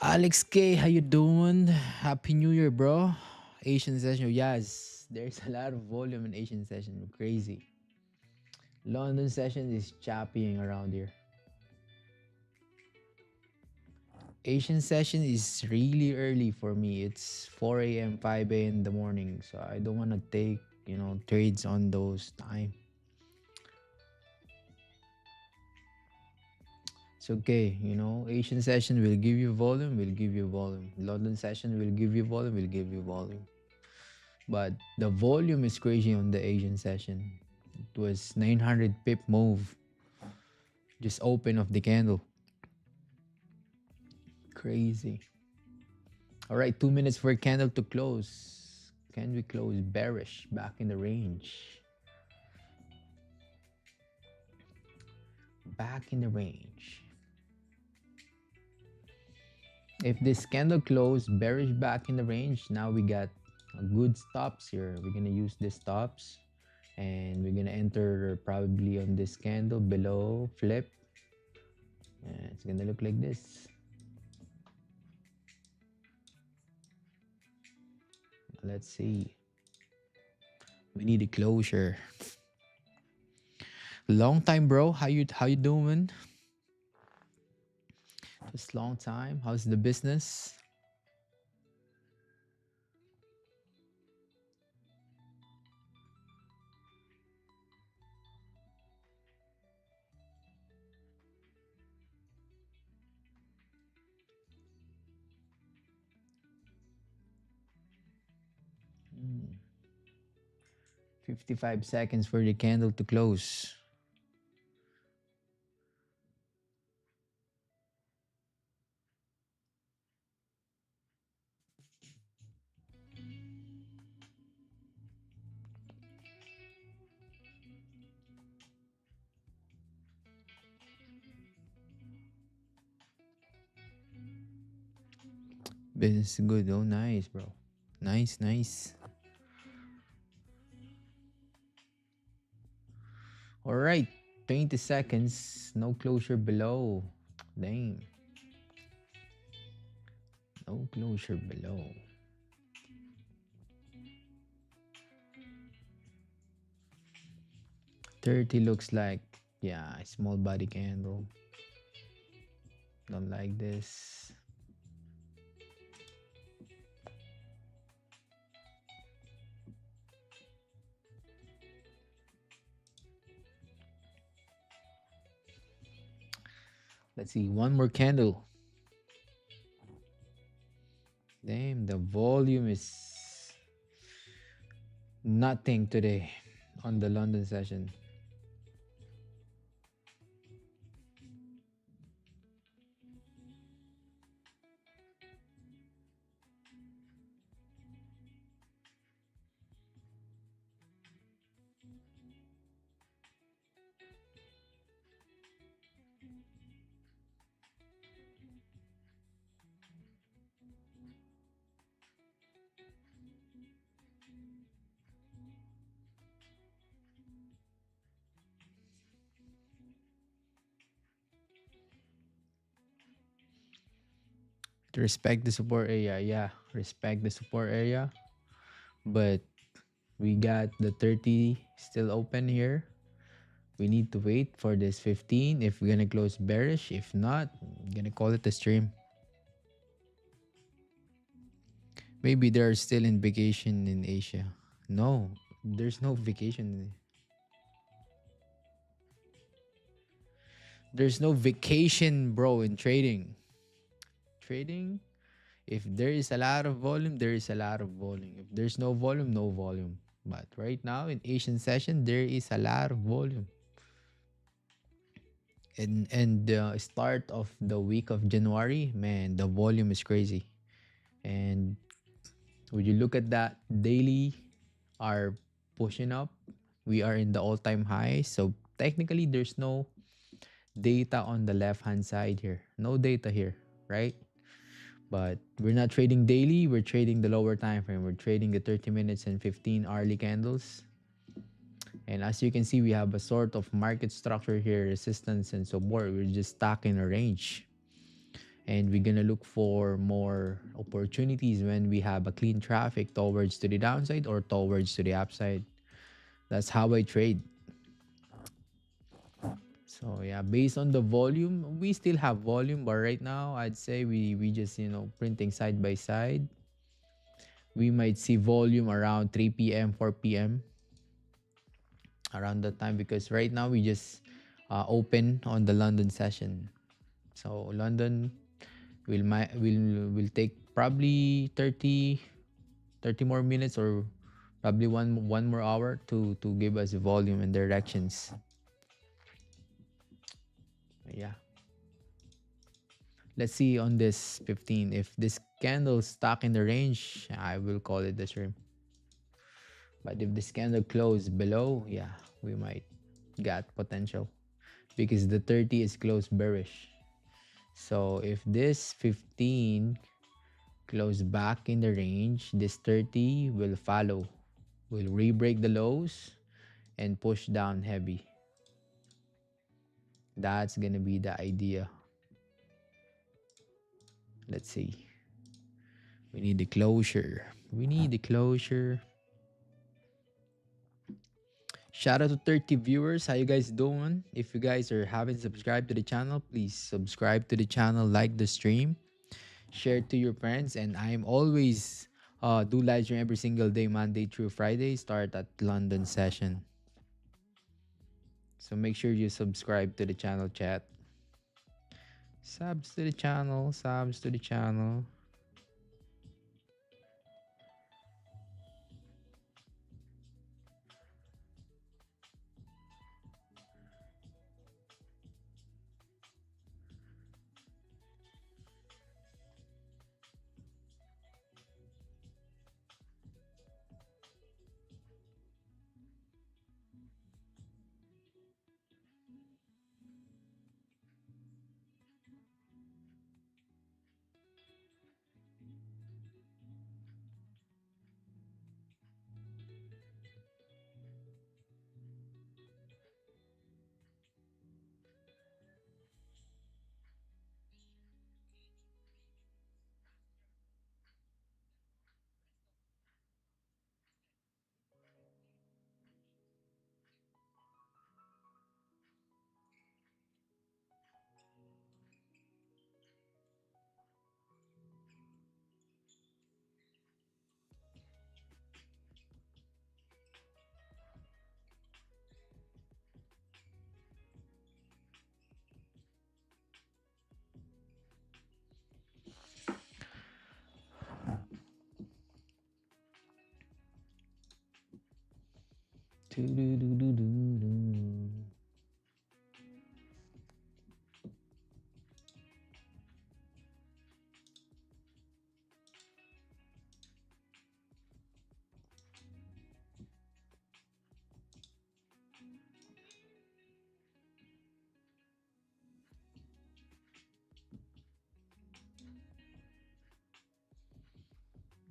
Alex K, how you doing? Happy New Year, bro. Asian session, yes. There's a lot of volume in Asian session. Crazy. London session is chopping around here. Asian session is really early for me. It's 4 a.m., 5 a.m. in the morning. So I don't want to take, trades on those time. It's okay, Asian session will give you volume, will give you volume. London session will give you volume, will give you volume. But the volume is crazy on the Asian session. It was 900 pip move. Just open of the candle. Crazy. All right, 2 minutes for candle to close. Can we close bearish back in the range? Back in the range. If this candle closed bearish back in the range, now we got a good stops here. We're gonna use the stops and we're gonna enter probably on this candle below flip. And it's gonna look like this. Let's see. We need a closure. Long time, bro. How you doing? Just long time. How's the business? Hmm. 55 seconds for the candle to close. Business is good. Oh, nice, bro. Nice, nice. All right. 20 seconds. No closure below. Damn. No closure below. 30 looks like, yeah, small body candle. Don't like this. Let's see. One more candle. Damn, the volume is nothing today on the London session. To respect the support area, yeah, respect the support area. But we got the 30 still open here. We need to wait for this 15 if we're gonna close bearish. If not, I'm gonna call it a stream. Maybe they're still in vacation in Asia. No, there's no vacation. There's no vacation, bro, in trading. Trading, if there is a lot of volume, there is a lot of volume. If there's no volume, no volume. But right now in Asian session, there is a lot of volume. And the start of the week of January, man, the volume is crazy. And when you look at that, daily are pushing up. We are in the all-time high. So technically, there's no data on the left-hand side here. No data here, right? But we're not trading daily. We're trading the lower time frame. We're trading the 30 minutes and 15 hourly candles. And as you can see, we have a sort of market structure here, resistance and support. We're just stuck in a range. and we're gonna look for more opportunities when we have a clean traffic towards to the downside or towards to the upside. That's how I trade. So yeah, based on the volume, we still have volume, but right now I'd say we just printing side by side. We might see volume around 3 p.m., 4 p.m. around that time, because right now we just open on the London session. So London will take probably 30 more minutes, or probably one more hour to give us volume and directions. Yeah. Let's see on this 15. If this candle stuck in the range, I will call it the shrimp. But if this candle closed below, yeah, we might get potential, because the 30 is close bearish. So if this 15 close back in the range, this 30 will follow, will re-break the lows and push down heavy. That's gonna be the idea. Let's see. We need the closure. We need the closure. Shout out to 30 viewers. How you guys doing? If you guys are haven't subscribed to the channel, please subscribe to the channel, like the stream, share it to your friends. And I'm always do live stream every single day, Monday through Friday, start at London session. So make sure you subscribe to the channel, chat. Subs to the channel, subs to the channel.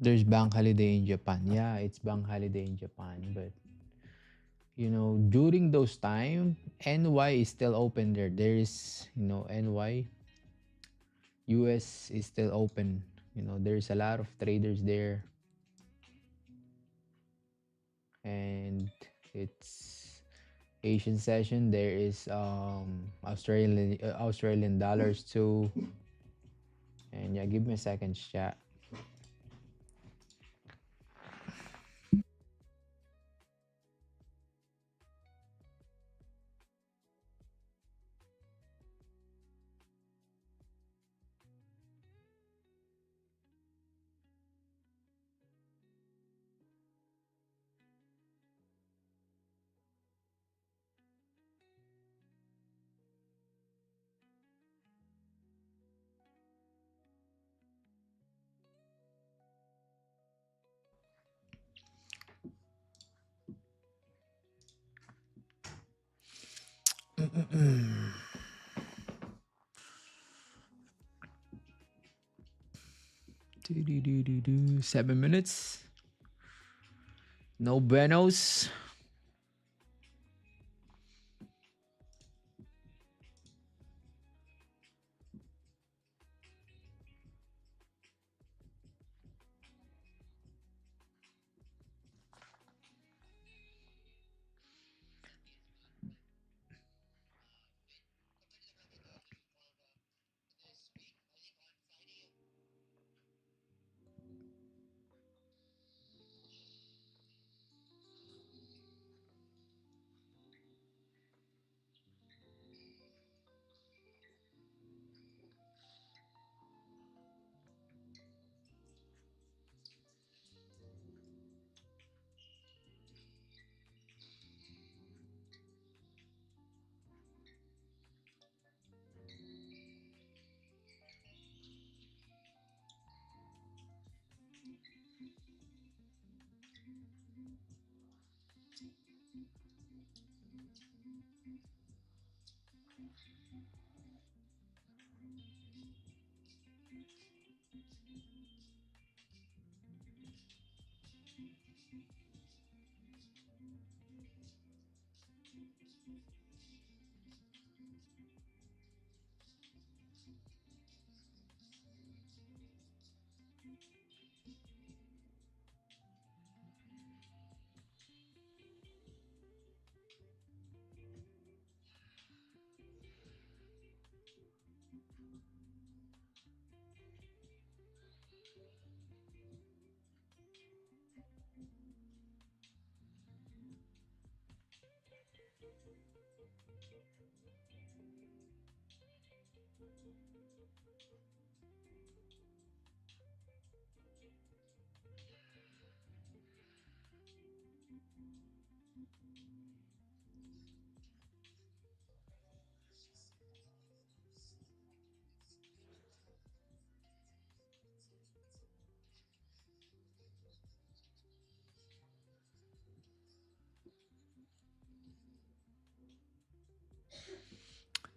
There's bank holiday in Japan. Yeah, it's bank holiday in Japan, but during those time, NY is still open there. There is, NY, US is still open. There's a lot of traders there, and it's Asian session. There is Australian dollars too. And yeah, give me a second, chat. Do 7 minutes. No buenos.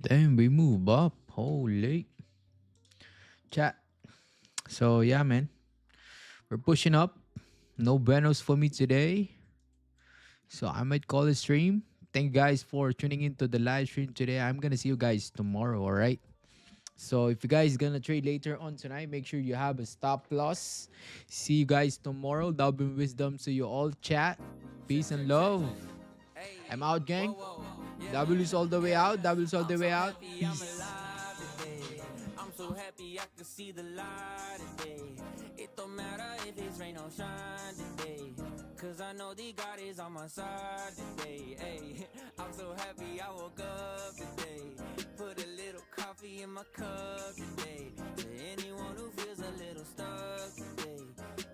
Damn, we move up. Holy chat. So yeah, man, we're pushing up. No Benos for me today. So I might call a stream. Thank you guys for tuning into the live stream today. I'm gonna see you guys tomorrow, all right? So if you guys gonna trade later on tonight, make sure you have a stop loss. See you guys tomorrow. Double wisdom to you all. Chat. Peace and love. I'm out, gang. W's all the way out. W's all the way out. Peace. I'm so happy I can see the light today. It don't matter if it's rain or shine today, cause I know the God is on my side today. Ay, I'm so happy I woke up today. Put a little coffee in my cup today. To anyone who feels a little stuck today,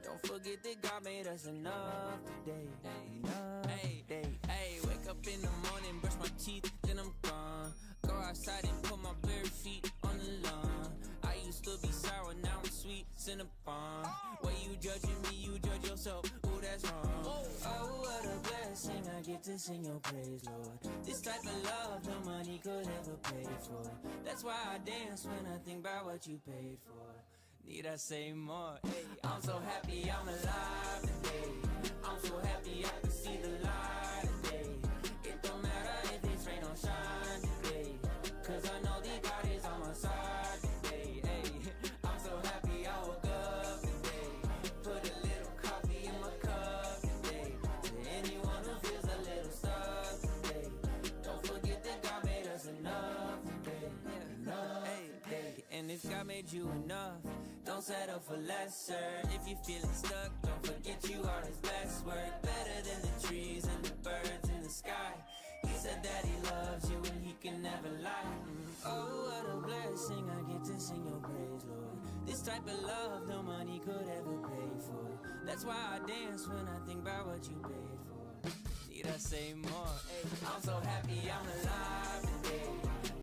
don't forget that God made us enough today. Hey, wake up in the morning, brush my teeth, then I'm gone. Go outside and put my bare feet on the lawn. I used to be sour, now I'm sweet, Cinnabon. Way you judging me, you judge yourself, ooh, that's wrong. Oh, what a blessing, I get to sing your praise, Lord. This type of love, no money could ever pay for. That's why I dance when I think about what you paid for. Need I say more? Hey, I'm so happy I'm alive today. I'm so happy I can see the light today. It don't matter if it's rain or shine today, cause I know the God is on my side today. Hey, I'm so happy I woke up today. Put a little coffee in my cup today. To anyone who feels a little stuck today, don't forget that God made us enough today. Enough today. And if God made you enough, don't settle for lesser. If you're feeling stuck, don't forget you are His best work. Better than the trees and the birds in the sky. He said that He loves you and He can never lie. Oh, what a blessing, I get to sing your praise, Lord. This type of love no money could ever pay for. That's why I dance when I think about what you paid for. Need I say more? Ay, I'm so happy I'm alive.